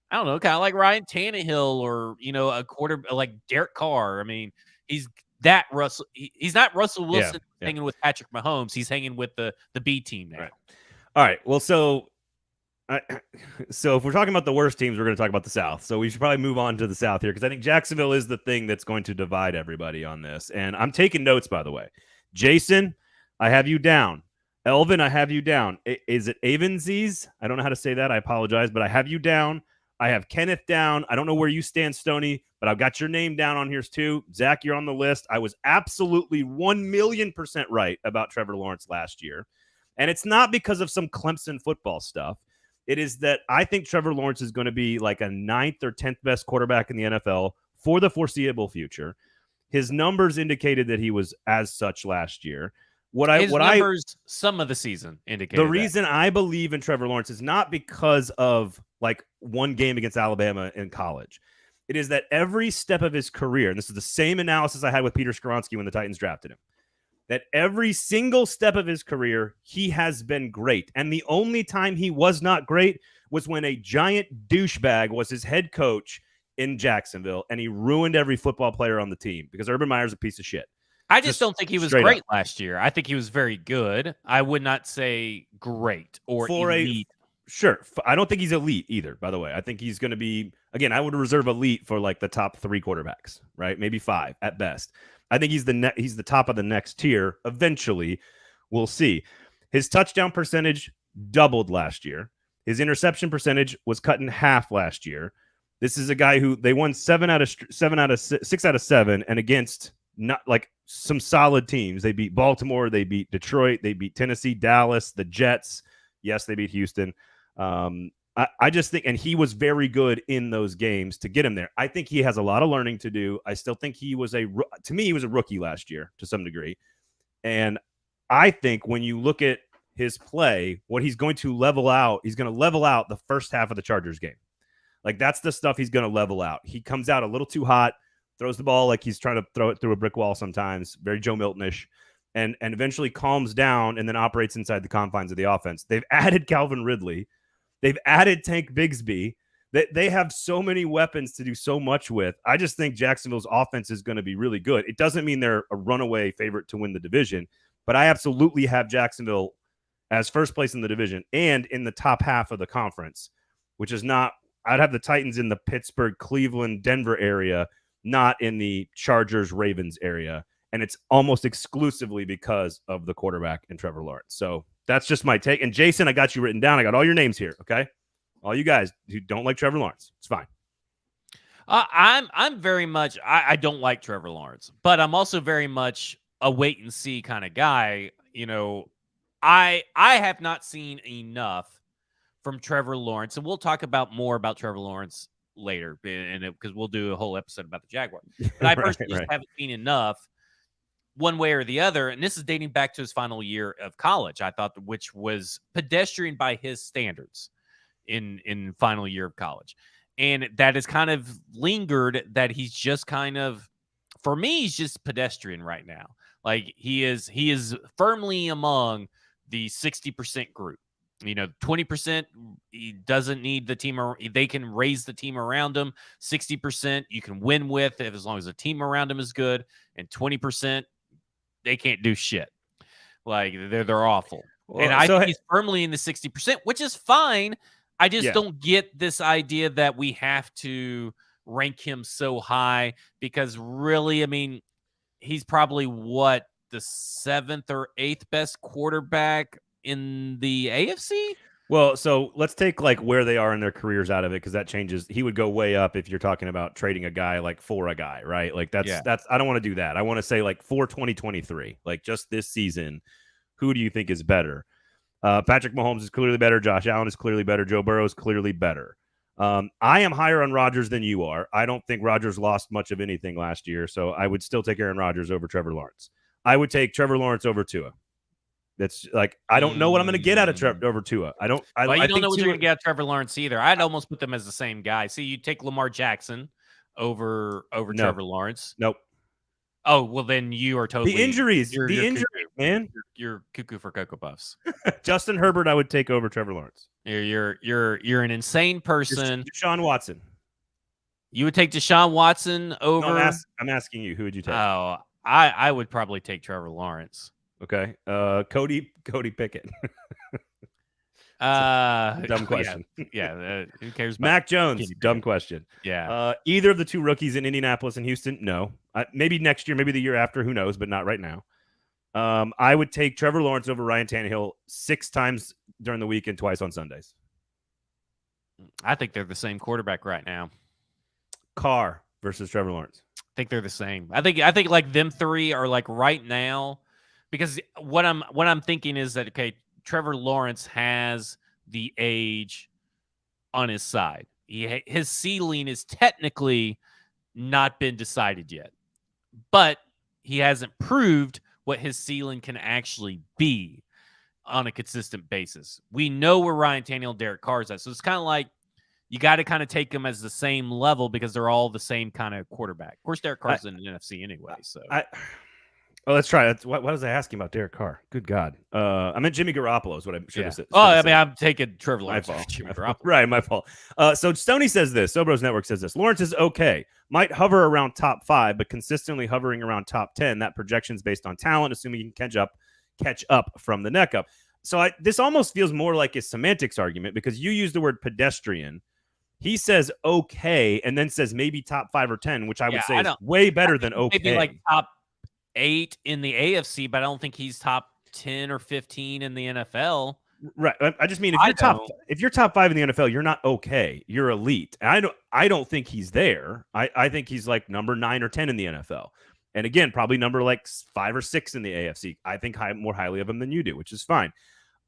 Speaker 2: I don't know, kind of like Ryan Tannehill or, a quarter like Derek Carr. I mean, he's that Russell. He's not Russell Wilson hanging with Patrick Mahomes. He's hanging with the B team now.
Speaker 1: Right. All right. Well, so if we're talking about the worst teams, we're going to talk about the South. So we should probably move on to the South here because I think Jacksonville is the thing that's going to divide everybody on this. And I'm taking notes, by the way. Jason, I have you down. Elvin, I have you down. Is it Avenzies? I don't know how to say that. I apologize, but I have you down. I have Kenneth down. I don't know where you stand, Stoney, but I've got your name down on here too. Zach, you're on the list. I was absolutely 1,000,000% right about Trevor Lawrence last year. And it's not because of some Clemson football stuff. It is that I think Trevor Lawrence is going to be like a 9th or 10th best quarterback in the NFL for the foreseeable future. His numbers indicated that he was as such last year.
Speaker 2: Some of the season indicated
Speaker 1: the reason I believe in Trevor Lawrence is not because of like one game against Alabama in college. It is that every step of his career, and this is the same analysis I had with Peter Skoronski when the Titans drafted him, that every single step of his career, he has been great. And the only time he was not great was when a giant douchebag was his head coach in Jacksonville, and he ruined every football player on the team because Urban Meyer's a piece of shit.
Speaker 2: I just don't think he was great last year. I think he was very good. I would not say great or elite.
Speaker 1: Sure. I don't think he's elite either, by the way. I think he's going to be, again, I would reserve elite for like the top 3 quarterbacks, right? Maybe 5 at best. I think he's the top of the next tier. Eventually, we'll see. His touchdown percentage doubled last year. His interception percentage was cut in half last year. This is a guy who they won 6 out of 7, and against not like some solid teams. They beat Baltimore, they beat Detroit, they beat Tennessee, Dallas, the Jets. Yes, they beat Houston. I just think, and he was very good in those games to get him there. I think he has a lot of learning to do. I still think he was he was a rookie last year to some degree. And I think when you look at his play, what he's going to level out, he's going to level out the first half of the Chargers game. Like that's the stuff he's going to level out. He comes out a little too hot, throws the ball like he's trying to throw it through a brick wall sometimes, very Joe Milton-ish, and eventually calms down and then operates inside the confines of the offense. They've added Calvin Ridley. They've added Tank Bigsby. They have so many weapons to do so much with. I just think Jacksonville's offense is going to be really good. It doesn't mean they're a runaway favorite to win the division, but I absolutely have Jacksonville as first place in the division and in the top half of the conference, which is not – I'd have the Titans in the Pittsburgh, Cleveland, Denver area, not in the Chargers, Ravens area. And it's almost exclusively because of the quarterback and Trevor Lawrence. So that's just my take. And Jason, I got you written down. I got all your names here, okay? All you guys who don't like Trevor Lawrence. It's fine.
Speaker 2: I'm very much I don't like Trevor Lawrence, but I'm also very much a wait and see kind of guy. I have not seen enough from Trevor Lawrence, and we'll talk more about Trevor Lawrence later, because we'll do a whole episode about the Jaguars. But I personally just haven't seen enough one way or the other, and this is dating back to his final year of college, I thought, which was pedestrian by his standards in final year of college. And that has kind of lingered that he's just kind of, for me, he's just pedestrian right now. Like he is firmly among the 60% group. 20%, he doesn't need the team. They can raise the team around him. 60% you can win with as long as the team around him is good. And 20%, they can't do shit. Like they're awful. Well, and I think he's firmly in the 60%, which is fine. I just don't get this idea that we have to rank him so high because really, I mean, he's probably the 7th or 8th best quarterback in the AFC.
Speaker 1: Well, so let's take like where they are in their careers out of it, because that changes. He would go way up if you're talking about trading a guy like for a guy, right? Like that's I don't want to do that. I want to say like for 2023, like just this season, who do you think is better? Patrick Mahomes is clearly better. Josh Allen is clearly better. Joe Burrow is clearly better. I am higher on Rodgers than you are. I don't think Rodgers lost much of anything last year, so I would still take Aaron Rodgers over Trevor Lawrence. I would take Trevor Lawrence over Tua. That's like I don't know what I'm going to get out of over Tua. I don't.
Speaker 2: Well,
Speaker 1: I
Speaker 2: you don't
Speaker 1: think
Speaker 2: know what
Speaker 1: Tua,
Speaker 2: you're going to get out of Trevor Lawrence either. I'd almost put them as the same guy. See, you take Lamar Jackson over
Speaker 1: No.
Speaker 2: Trevor Lawrence.
Speaker 1: Nope.
Speaker 2: Oh, well, then you are totally
Speaker 1: the injuries.
Speaker 2: You're
Speaker 1: injury,
Speaker 2: cuckoo.
Speaker 1: man.
Speaker 2: You're cuckoo for Cocoa Puffs.
Speaker 1: Justin Herbert, I would take over Trevor Lawrence.
Speaker 2: You're an insane person.
Speaker 1: Deshaun Watson.
Speaker 2: You would take Deshaun Watson over.
Speaker 1: No, I'm asking you. Who would you take?
Speaker 2: Oh, I would probably take Trevor Lawrence.
Speaker 1: Okay. Cody Pickett. Dumb question.
Speaker 2: Yeah. Who cares?
Speaker 1: Mac Jones. Dumb question.
Speaker 2: Yeah.
Speaker 1: Either of the two rookies in Indianapolis and Houston? No. Maybe next year, maybe the year after. Who knows? But not right now. I would take Trevor Lawrence over Ryan Tannehill 6 times during the week and twice on Sundays.
Speaker 2: I think they're the same quarterback right now.
Speaker 1: Carr versus Trevor Lawrence.
Speaker 2: I think they're the same. I think like them three are like right now, because what I'm thinking is that, okay, Trevor Lawrence has the age on his side. His ceiling is technically not been decided yet, but he hasn't proved what his ceiling can actually be on a consistent basis. We know where Ryan Tannehill and Derek Carr is at, so it's kind of like you got to kind of take them as the same level because they're all the same kind of quarterback. Of course, Derek Carr's in the NFC anyway. So,
Speaker 1: let's try. What was I asking about Derek Carr? Good God. I meant Jimmy Garoppolo is what I should have said.
Speaker 2: I mean, I'm taking Trevor Lawrence.
Speaker 1: My fault. Right, my fault. So Stoney says this. Sobros Network says this. Lawrence is okay. Might hover around top 5, but consistently hovering around top 10. That projection's based on talent, assuming he can catch up from the neck up. So this almost feels more like a semantics argument because you use the word pedestrian. He says okay, and then says maybe top 5 or 10, which I would say is way better than okay.
Speaker 2: Maybe like top 8 in the AFC, but I don't think he's top 10 or 15 in the NFL.
Speaker 1: Right. I just mean if you're top 5 in the NFL, you're not okay. You're elite. And I don't think he's there. I think he's like number 9 or 10 in the NFL. And again, probably number like 5 or 6 in the AFC. I think more highly of him than you do, which is fine.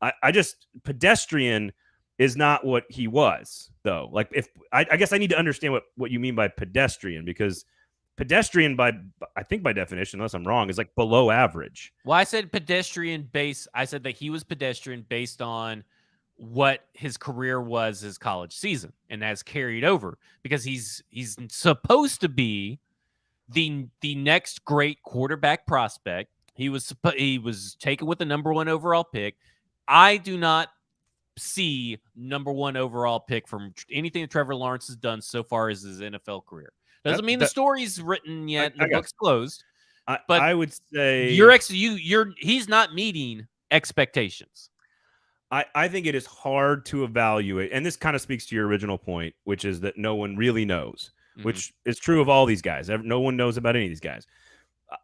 Speaker 1: I just pedestrian is not what he was, though. Like I guess I need to understand what you mean by pedestrian, because pedestrian by definition, unless I'm wrong, is like below average.
Speaker 2: Well, I said pedestrian base. I said that he was pedestrian based on what his career was his college season, and has carried over because he's supposed to be the next great quarterback prospect. He was taken with the number 1 overall pick. I do not see number 1 overall pick from anything that Trevor Lawrence has done so far as his NFL career. Doesn't mean the story's written yet. The book's closed. But
Speaker 1: I would say
Speaker 2: he's not meeting expectations.
Speaker 1: I think it is hard to evaluate, and this kind of speaks to your original point, which is that no one really knows, which is true of all these guys. No one knows about any of these guys.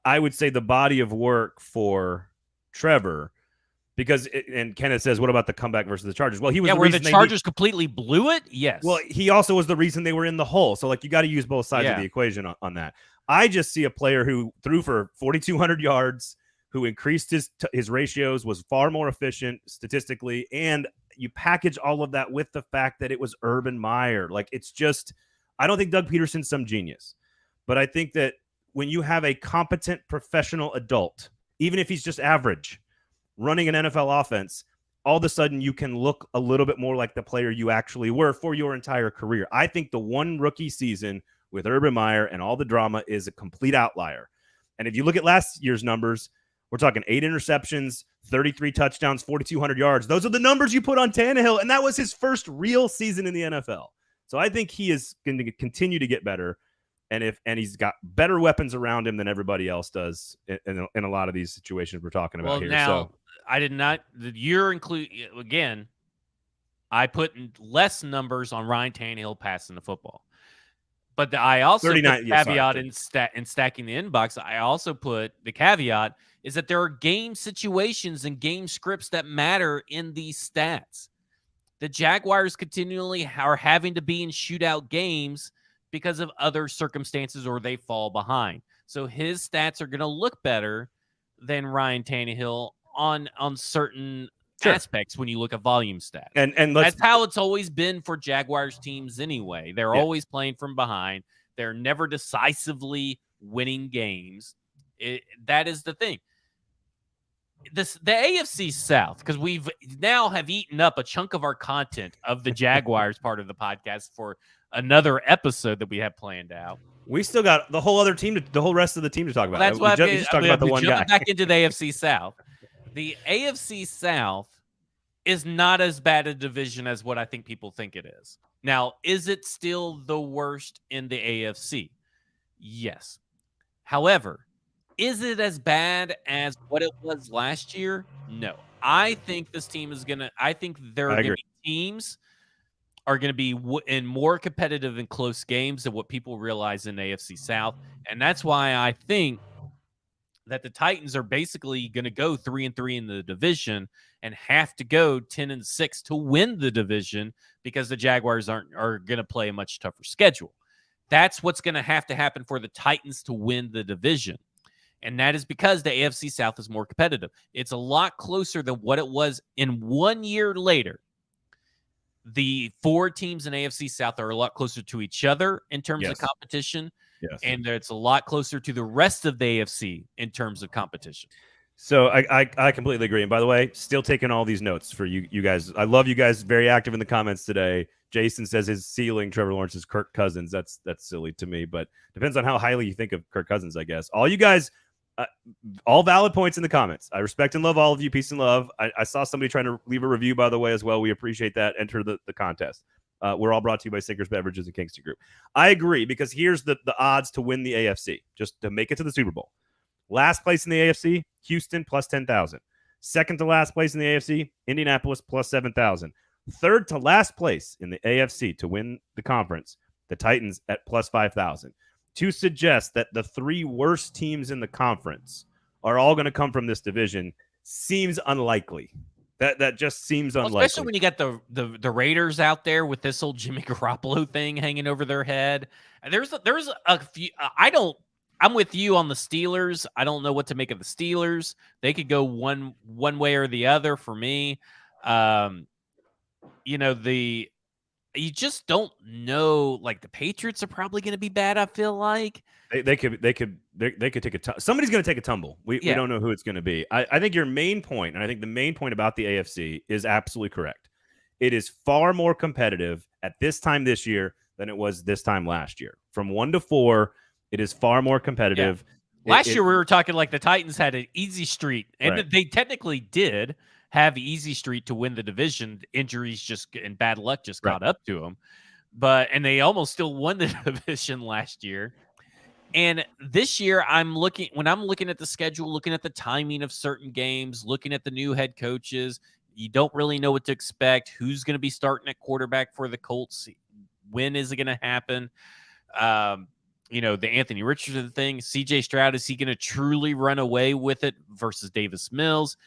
Speaker 1: I would say the body of work for Trevor, because and Kenneth says, what about the comeback versus the Chargers? Well, he was
Speaker 2: where the Chargers completely blew it. Yes.
Speaker 1: Well, he also was the reason they were in the hole. So like you got to use both sides of the equation on that. I just see a player who threw for 4,200 yards, who increased his ratios, was far more efficient statistically, and you package all of that with the fact that it was Urban Meyer. Like it's just, I don't think Doug Peterson's some genius, but I think that when you have a competent professional adult, even if he's just average, running an NFL offense, all of a sudden you can look a little bit more like the player you actually were for your entire career. I think the one rookie season with Urban Meyer and all the drama is a complete outlier. And if you look at last year's numbers, we're talking 8 interceptions, 33 touchdowns, 4,200 yards. Those are the numbers you put on Tannehill, and that was his first real season in the NFL. So I think he is going to continue to get better, and he's got better weapons around him than everybody else does in a lot of these situations we're talking about here.
Speaker 2: Now, I did not. You're again. I put less numbers on Ryan Tannehill passing the football, but I also put the caveat in stacking the inbox. I also put the caveat is that there are game situations and game scripts that matter in these stats. The Jaguars continually are having to be in shootout games because of other circumstances, or they fall behind. So his stats are going to look better than Ryan Tannehill on certain aspects when you look at volume stats.
Speaker 1: And
Speaker 2: that's how it's always been for Jaguars teams anyway. They're always playing from behind. They're never decisively winning games. That is the thing. The AFC South, because we've now have eaten up a chunk of our content of the Jaguars part of the podcast for another episode that we have planned out.
Speaker 1: We still got the whole other team, the whole rest of the team to talk about.
Speaker 2: Well, that's why
Speaker 1: we just talked about the one guy.
Speaker 2: Back into the AFC South. The AFC South is not as bad a division as what I think people think it is. Now, is it still the worst in the AFC? Yes. However, is it as bad as what it was last year? No. I think this team is going to – I think there are going to be teams are going to be in more competitive and close games than what people realize in the AFC South. And that's why I think that the Titans are basically going to go 3-3 in the division and have to go 10-6 to win the division because the Jaguars are going to play a much tougher schedule. That's what's going to happen for the Titans to win the division. And that is because the AFC South is more competitive. It's a lot closer than what it was in 1 year later. The 4 teams in AFC South are a lot closer to each other in terms of competition.
Speaker 1: Yes.
Speaker 2: And it's a lot closer to the rest of the AFC in terms of competition.
Speaker 1: So I completely agree. And by the way, still taking all these notes for you guys. I love you guys, very active in the comments today. Jason says his ceiling, Trevor Lawrence, is Kirk Cousins. That's silly to me, but depends on how highly you think of Kirk Cousins, I guess. All you guys, all valid points in the comments. I respect and love all of you. Peace and love. I saw somebody trying to leave a review, by the way, as well. We appreciate that. Enter the contest. We're all brought to you by Sinkers Beverages and Kingston Group. I agree, because here's the odds to win the AFC, just to make it to the Super Bowl. Last place in the AFC, Houston, plus 10,000. Second to last place in the AFC, Indianapolis, plus 7,000. Third to last place in the AFC to win the conference, the Titans at plus 5,000. To suggest that the 3 worst teams in the conference are all going to come from this division seems unlikely. That just seems unlikely.
Speaker 2: Especially when you got the Raiders out there with this old Jimmy Garoppolo thing hanging over their head. There's a few. I'm with you on the Steelers. I don't know what to make of the Steelers. They could go one way or the other for me. You just don't know. Like, the Patriots are probably going to be bad, I feel like.
Speaker 1: They could take a somebody's going to take a tumble. We don't know who it's going to be. I think your main point, and I think the main point about the AFC is absolutely correct. It is far more competitive at this time this year than it was this time last year. From 1 to 4, it is far more competitive.
Speaker 2: Yeah. Last year we were talking like the Titans had an easy street, and they technically did have easy street to win the division. Injuries and bad luck just caught up to them. And they almost still won the division last year. And this year when I'm looking at the schedule, looking at the timing of certain games, looking at the new head coaches, you don't really know what to expect. Who's going to be starting at quarterback for the Colts? When is it going to happen? The Anthony Richardson thing, CJ Stroud, is he going to truly run away with it versus Davis Mills?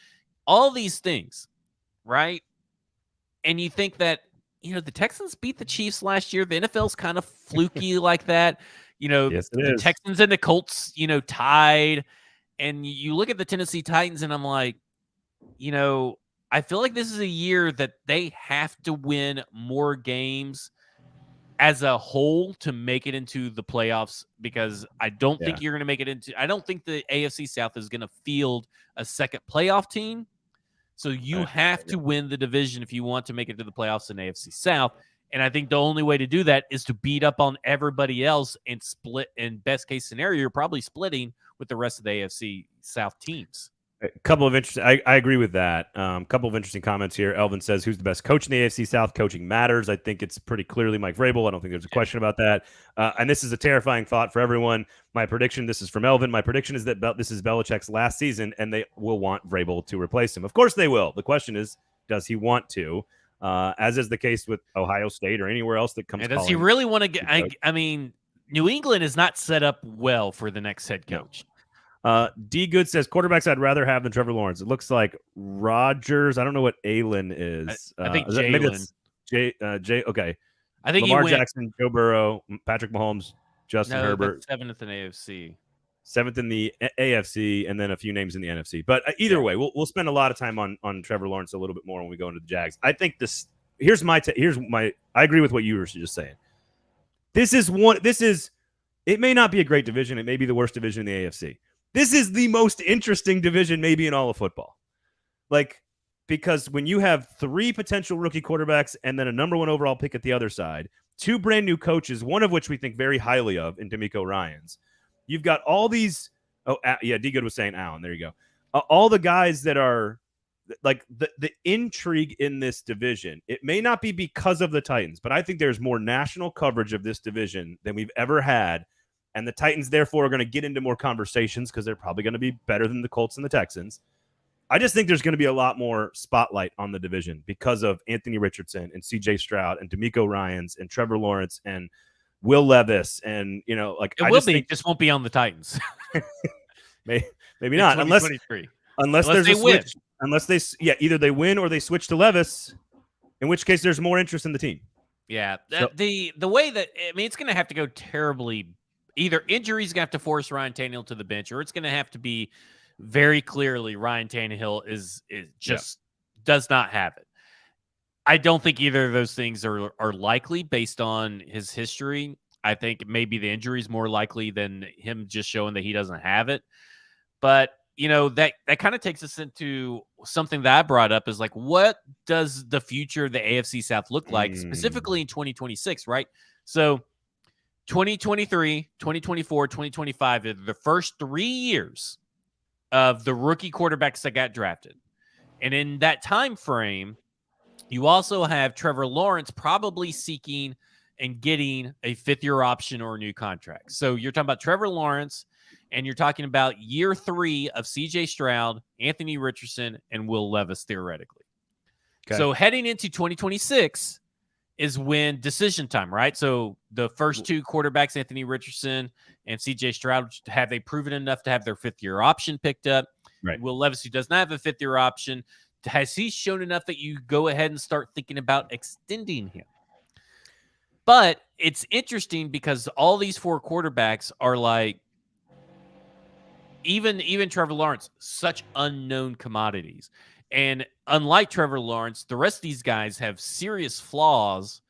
Speaker 2: All these things, right? And you think that, the Texans beat the Chiefs last year. The NFL's kind of fluky like that.
Speaker 1: Yes,
Speaker 2: the Texans and the Colts, tied. And you look at the Tennessee Titans, and I'm like, I feel like this is a year that they have to win more games as a whole to make it into the playoffs, because I don't think you're going to make it into – I don't think the AFC South is going to field a second playoff team. So you have to win the division if you want to make it to the playoffs in AFC South. And I think the only way to do that is to beat up on everybody else and split. In best case scenario, you're probably splitting with the rest of the AFC South teams.
Speaker 1: A couple of interesting. I agree with that. Couple of interesting comments here. Elvin says, "Who's the best coach in the AFC South? Coaching matters." I think it's pretty clearly Mike Vrabel. I don't think there's a question about that. And this is a terrifying thought for everyone. My prediction. This is from Elvin. My prediction is that this is Belichick's last season, and they will want Vrabel to replace him. Of course, they will. The question is, does he want to? As is the case with Ohio State or anywhere else that comes.
Speaker 2: And does he really want to get? I mean, New England is not set up well for the next head coach.
Speaker 1: D Good says quarterbacks I'd rather have than Trevor Lawrence. It looks like Rodgers. I don't know what Allen is.
Speaker 2: I think Jalen.
Speaker 1: Jay. Okay.
Speaker 2: I think
Speaker 1: Lamar Jackson, Joe Burrow, Patrick Mahomes, Justin Herbert.
Speaker 2: That's 7th in AFC.
Speaker 1: 7th in the AFC, and then a few names in the NFC. But either way, we'll spend a lot of time on Trevor Lawrence a little bit more when we go into the Jags. I think this. Here's my. I agree with what you were just saying. This is. It may not be a great division. It may be the worst division in the AFC. This is the most interesting division maybe in all of football. Like, because when you have 3 potential rookie quarterbacks and then a number 1 overall pick at the other side, 2 brand new coaches, one of which we think very highly of in D'Amico Ryans. You've got all these. Oh, yeah, D Good was saying Allen. There you go. All the guys that are like the intrigue in this division. It may not be because of the Titans, but I think there's more national coverage of this division than we've ever had. And the Titans, therefore, are going to get into more conversations because they're probably going to be better than the Colts and the Texans. I just think there's going to be a lot more spotlight on the division because of Anthony Richardson and C.J. Stroud and D'Amico Ryans and Trevor Lawrence and Will Levis. And, like,
Speaker 2: just won't be on the Titans.
Speaker 1: maybe not. Unless there's a
Speaker 2: win.
Speaker 1: Switch. Unless either they win or they switch to Levis, in which case there's more interest in the team.
Speaker 2: Yeah. The way that, it's going to have to go terribly. Either injuries going to have to force Ryan Tannehill to the bench, or it's going to have to be very clearly Ryan Tannehill is just does not have it. I don't think either of those things are likely based on his history. I think maybe the injury is more likely than him just showing that he doesn't have it. But, that kind of takes us into something that I brought up is like, what does the future of the AFC South look like, specifically in 2026, right? So 2023, 2024, 2025 are the first 3 years of the rookie quarterbacks that got drafted. And in that time frame, you also have Trevor Lawrence probably seeking and getting a 5th-year option or a new contract. So you're talking about Trevor Lawrence, and you're talking about year 3 of C.J. Stroud, Anthony Richardson, and Will Levis, theoretically. Okay. So heading into 2026 is when decision time, right? So the first 2 quarterbacks, Anthony Richardson and C.J. Stroud, have they proven enough to have their 5th-year option picked up?
Speaker 1: Right.
Speaker 2: Will Levis, who does not have a 5th-year option, has he shown enough that you go ahead and start thinking about extending him? But it's interesting because all these 4 quarterbacks are like, even Trevor Lawrence, such unknown commodities. And unlike Trevor Lawrence, the rest of these guys have serious flaws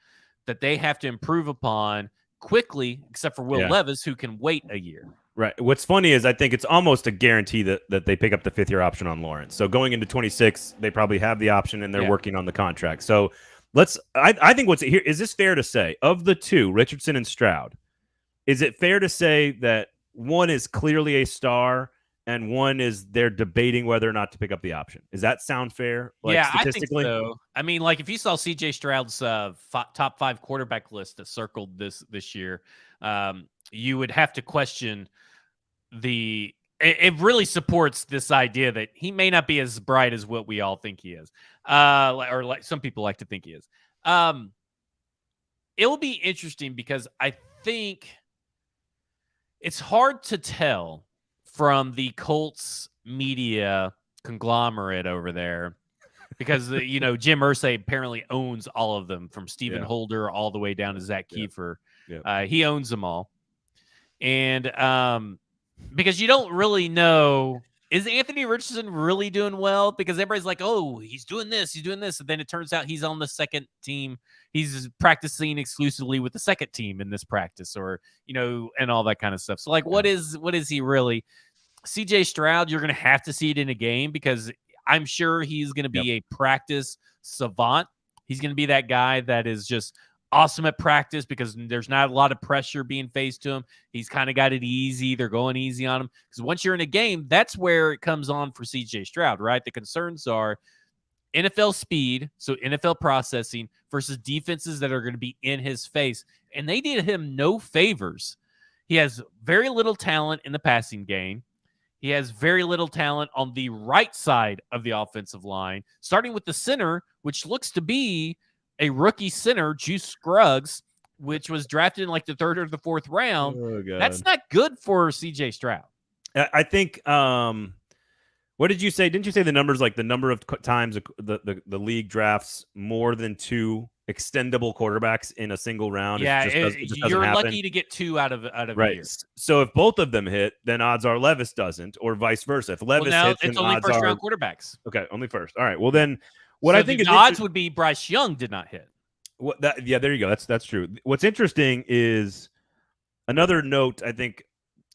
Speaker 2: that they have to improve upon quickly, except for Will Levis, who can wait a year.
Speaker 1: Right. What's funny is I think it's almost a guarantee that they pick up the 5th-year option on Lawrence. So going into 26, they probably have the option and they're working on the contract. So I think what's here, is this fair to say, of the 2, Richardson and Stroud, is it fair to say that one is clearly a star and one is they're debating whether or not to pick up the option? Does that sound fair?
Speaker 2: Statistically? I think so. If you saw C.J. Stroud's top 5 quarterback list that circled this year, you would have to question it really supports this idea that he may not be as bright as what we all think he is, or like some people like to think he is. It will be interesting because I think it's hard to tell from the Colts media conglomerate over there because, Jim Irsay apparently owns all of them, from Stephen Holder all the way down to Zach Kiefer. He owns them all. And because you don't really know, is Anthony Richardson really doing well? Because everybody's like, oh, he's doing this. And then it turns out he's on the second team. He's practicing exclusively with the second team in this practice, or, and all that kind of stuff. So, like, what is he really? CJ Stroud, you're going to have to see it in a game because I'm sure he's going to be a practice savant. He's going to be that guy that is just awesome at practice because there's not a lot of pressure being faced to him. He's kind of got it easy. They're going easy on him because once you're in a game, that's where it comes on for CJ Stroud, right? The concerns are NFL speed, so NFL processing versus defenses that are going to be in his face. And they did him no favors. He has very little talent in the passing game. He has very little talent on the right side of the offensive line, starting with the center, which looks to be a rookie center, Juice Scruggs, which was drafted in like the 3rd or the 4th round.
Speaker 1: Oh,
Speaker 2: that's not good for CJ Stroud.
Speaker 1: I think, what did you say? Didn't you say the numbers, like the number of times the league drafts more than 2 extendable quarterbacks in a single round.
Speaker 2: Yeah,
Speaker 1: It just doesn't
Speaker 2: you're
Speaker 1: happen.
Speaker 2: lucky to get 2 out of a
Speaker 1: Right.
Speaker 2: year.
Speaker 1: So if both of them hit, then odds are Levis doesn't, or vice versa. If Levis hits,
Speaker 2: it's
Speaker 1: then
Speaker 2: only
Speaker 1: odds
Speaker 2: first
Speaker 1: are
Speaker 2: round quarterbacks.
Speaker 1: okay, only first. All right. Well, then what
Speaker 2: so
Speaker 1: I think
Speaker 2: the
Speaker 1: is
Speaker 2: odds would be Bryce Young did not hit.
Speaker 1: Yeah, there you go. That's true. What's interesting is another note, I think,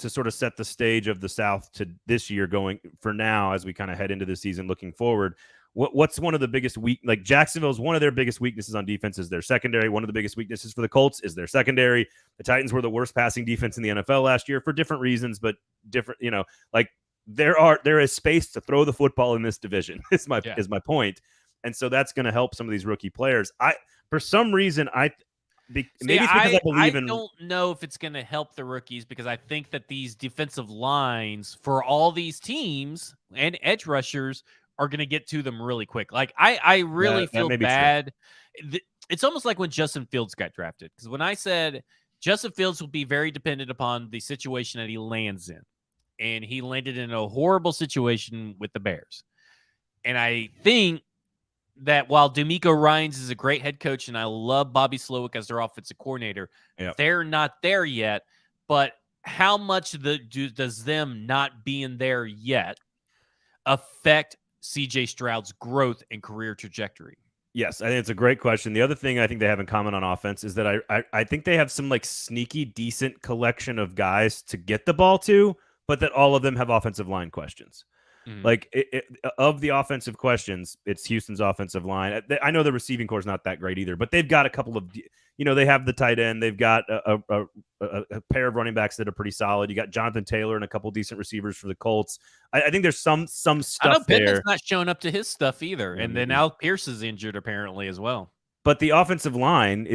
Speaker 1: to sort of set the stage of the South to this year going for now as we kind of head into the season looking forward. What's one of the biggest Jacksonville's one of their biggest weaknesses on defense is their secondary. One of the biggest weaknesses for the Colts is their secondary. The Titans were the worst passing defense in the NFL last year for different reasons, but different, like there is space to throw the football in this division is my point. And so that's going to help some of these rookie players. For some reason, maybe it's because I believe in.
Speaker 2: I don't know if it's going to help the rookies because I think that these defensive lines for all these teams and edge rushers are going to get to them really quick. Like I really feel bad. It's almost like when Justin Fields got drafted, because when I said Justin Fields will be very dependent upon the situation that he lands in, and he landed in a horrible situation with the Bears. And I think that while D'Amico Ryans is a great head coach, and I love Bobby Slowick as their offensive coordinator, they're not there yet. But how much does them not being there yet affect C.J. Stroud's growth and career trajectory?
Speaker 1: Yes, I think it's a great question. The other thing I think they have in common on offense is that I think they have some like sneaky, decent collection of guys to get the ball to, but that all of them have offensive line questions. Like of the offensive questions, it's Houston's offensive line. I know the receiving core is not that great either, but they've got a couple of, they have the tight end. They've got a pair of running backs that are pretty solid. You got Jonathan Taylor and a couple decent receivers for the Colts. I think there's some stuff
Speaker 2: I know
Speaker 1: there.
Speaker 2: Pittman's not showing up to his stuff either, and then Alec Pierce is injured apparently as well.
Speaker 1: But the offensive line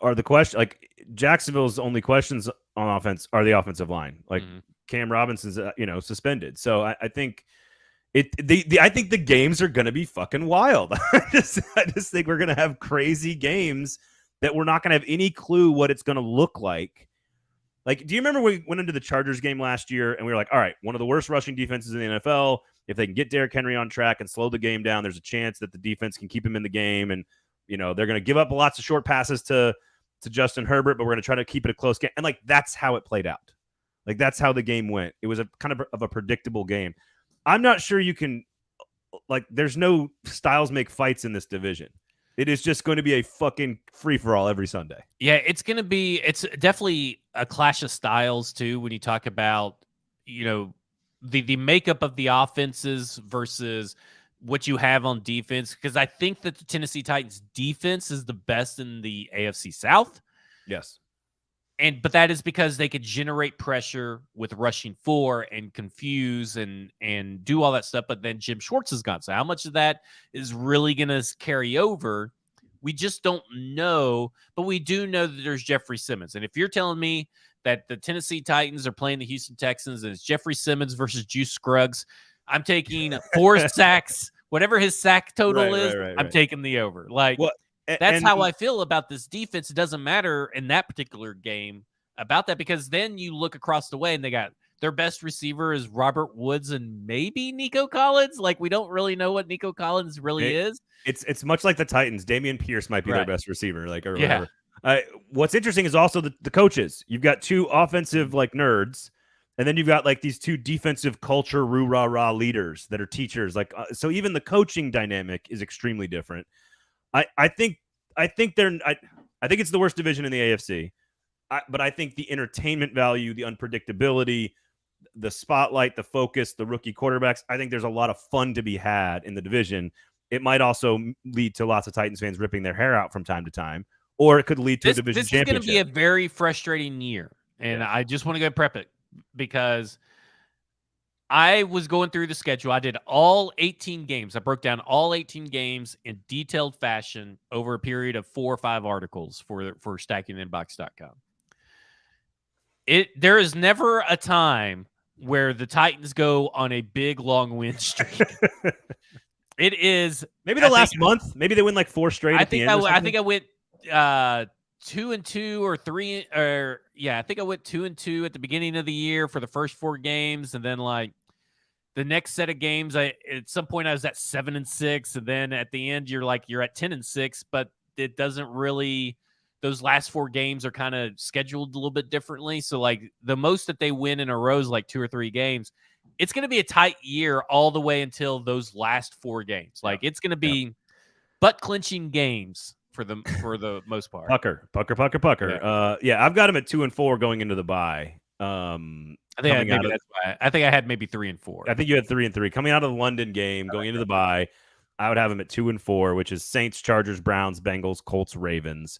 Speaker 1: are the question. Like Jacksonville's only questions on offense are the offensive line. Like Cam Robinson's suspended. So I think I think the games are going to be fucking wild. I just think we're going to have crazy games that we're not going to have any clue what it's going to look like. Like, do you remember we went into the Chargers game last year and we were like, all right, one of the worst rushing defenses in the NFL. If they can get Derrick Henry on track and slow the game down, there's a chance that the defense can keep him in the game. And, they're going to give up lots of short passes to Justin Herbert, but we're going to try to keep it a close game. And that's how it played out. Like, that's how the game went. It was a kind of a predictable game. I'm not sure you can, there's no styles make fights in this division. It is just going to be a fucking free-for-all every Sunday.
Speaker 2: Yeah, it's definitely a clash of styles, too, when you talk about, the makeup of the offenses versus what you have on defense. Because I think that the Tennessee Titans defense is the best in the AFC South.
Speaker 1: Yes.
Speaker 2: But that is because they could generate pressure with rushing 4 and confuse and do all that stuff. But then Jim Schwartz is gone. So how much of that is really going to carry over? We just don't know. But we do know that there's Jeffrey Simmons. And if you're telling me that the Tennessee Titans are playing the Houston Texans and it's Jeffrey Simmons versus Juice Scruggs, I'm taking 4 sacks, whatever his sack total is. I'm taking the over. That's how I feel about this defense. It doesn't matter in that particular game about that, because then you look across the way and they got their best receiver is Robert Woods and maybe Nico Collins. We don't really know what Nico Collins really is.
Speaker 1: It's much like the Titans. Damian Pierce might be their best receiver, or whatever. What's interesting is also the coaches. You've got 2 offensive nerds, and then you've got these 2 defensive culture rah-rah leaders that are teachers. So even the coaching dynamic is extremely different. I think it's the worst division in the AFC, but I think the entertainment value, the unpredictability, the spotlight, the focus, the rookie quarterbacks, I think there's a lot of fun to be had in the division. It might also lead to lots of Titans fans ripping their hair out from time to time, or it could lead to a division championship.
Speaker 2: This is going to be a very frustrating year, and I just want to go prep it because I was going through the schedule. I did all 18 games. I broke down all 18 games in detailed fashion over a period of 4 or 5 articles for stackinginbox.com. There is never a time where the Titans go on a big long win streak. It is
Speaker 1: maybe the last month. Maybe they win 4 straight. I think
Speaker 2: I went 2-2 or 3 or I think I went 2-2 at the beginning of the year for the first 4 games, and then the next set of games, at some point I was at 7-6, and then at the end you're at 10-6. But it doesn't really. Those last 4 games are kind of scheduled a little bit differently. So like the most that they win in a row is like 2 or 3 games. It's going to be a tight year all the way until those last 4 games. Like it's going to be butt clinching games for the most part.
Speaker 1: Pucker. Yeah, I've got him at 2 and 4 going into the bye.
Speaker 2: I think that's why. I think I had maybe 3 and 4.
Speaker 1: I think you had 3 and 3 coming out of the London game, going into the bye. I would have him at 2 and 4, which is Saints, Chargers, Browns, Bengals, Colts, Ravens.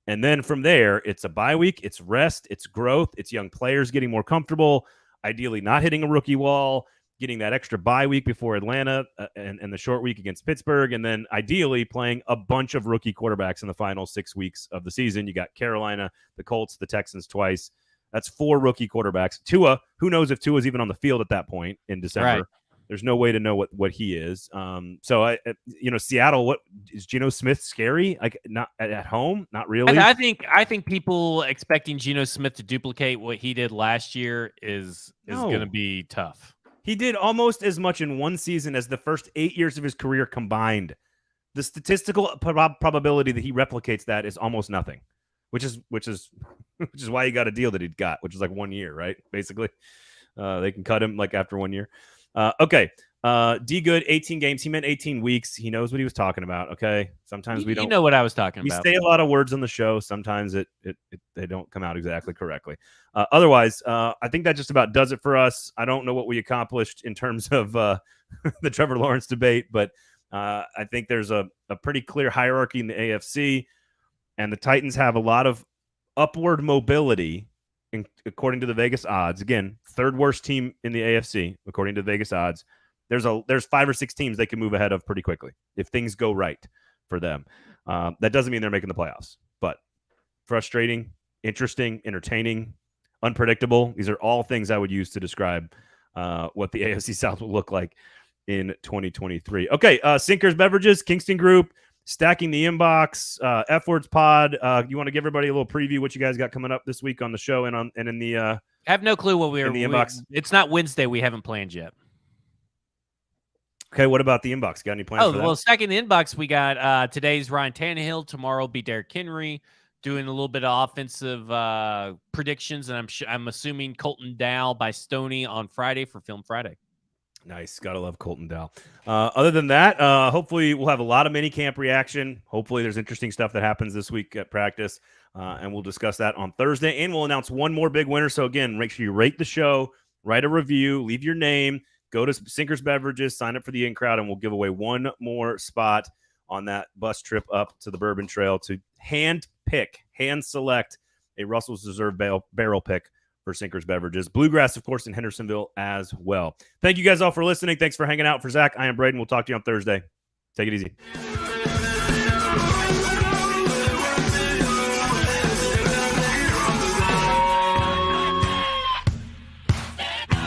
Speaker 1: And then from there, it's a bye week, it's rest, it's growth, it's young players getting more comfortable, ideally not hitting a rookie wall, getting that extra bye week before Atlanta and the short week against Pittsburgh, and then ideally playing a bunch of rookie quarterbacks in the final 6 weeks of the season. You got Carolina, the Colts, the Texans twice. That's 4 rookie quarterbacks. Tua, who knows if Tua's even on the field at that point in December.
Speaker 2: Right.
Speaker 1: There's no way to know what he is. So Seattle. What is Geno Smith scary? Like not at home, not really.
Speaker 2: I think people expecting Geno Smith to duplicate what he did last year is going to be tough.
Speaker 1: He did almost as much in one season as the first 8 years of his career combined. The statistical probability that he replicates that is almost nothing, which is why he got a deal that he'd got, which is like 1 year, right? Basically, they can cut him like after 1 year. Okay. D Good, 18 games. He meant 18 weeks. He knows what he was talking about. Okay. Sometimes we don't.
Speaker 2: You know what I was talking about.
Speaker 1: We say a lot of words on the show. Sometimes they don't come out exactly correctly. Otherwise, I think that just about does it for us. I don't know what we accomplished in terms of the Trevor Lawrence debate, but I think there's a pretty clear hierarchy in the AFC, and the Titans have a lot of upward mobility. According to the Vegas odds, again, 3rd worst team in the AFC, according to the Vegas odds. There's 5 or 6 teams they can move ahead of pretty quickly if things go right for them. That doesn't mean they're making the playoffs, but frustrating, interesting, entertaining, unpredictable. These are all things I would use to describe what the AFC South will look like in 2023. Okay, Sinkers Beverages, Kingston Group, Stacking the Inbox, F Words Pod. You want to give everybody a little preview what you guys got coming up this week on the show and in the
Speaker 2: I have no clue what
Speaker 1: in the inbox.
Speaker 2: It's not Wednesday. We haven't planned yet.
Speaker 1: Okay, what about the inbox? Got any plans for that?
Speaker 2: Well, Stacking the Inbox, we got today's Ryan Tannehill. Tomorrow will be Derrick Henry doing a little bit of offensive predictions, and I'm assuming Colton Dow by Stoney on Friday for Film Friday.
Speaker 1: Nice. Gotta love Colton Dow. Other than that, hopefully we'll have a lot of minicamp reaction. Hopefully there's interesting stuff that happens this week at practice, and we'll discuss that on Thursday, and we'll announce one more big winner. So again, make sure you rate the show, write a review, leave your name, go to Sinkers Beverages, sign up for the in-crowd, and we'll give away one more spot on that bus trip up to the Bourbon Trail to hand select a Russell's Reserve barrel pick for Sinkers Beverages. Bluegrass, of course, in Hendersonville as well. Thank you guys all for listening. Thanks for hanging out. For Zach, I am Braden. We'll talk to you on Thursday. Take it easy.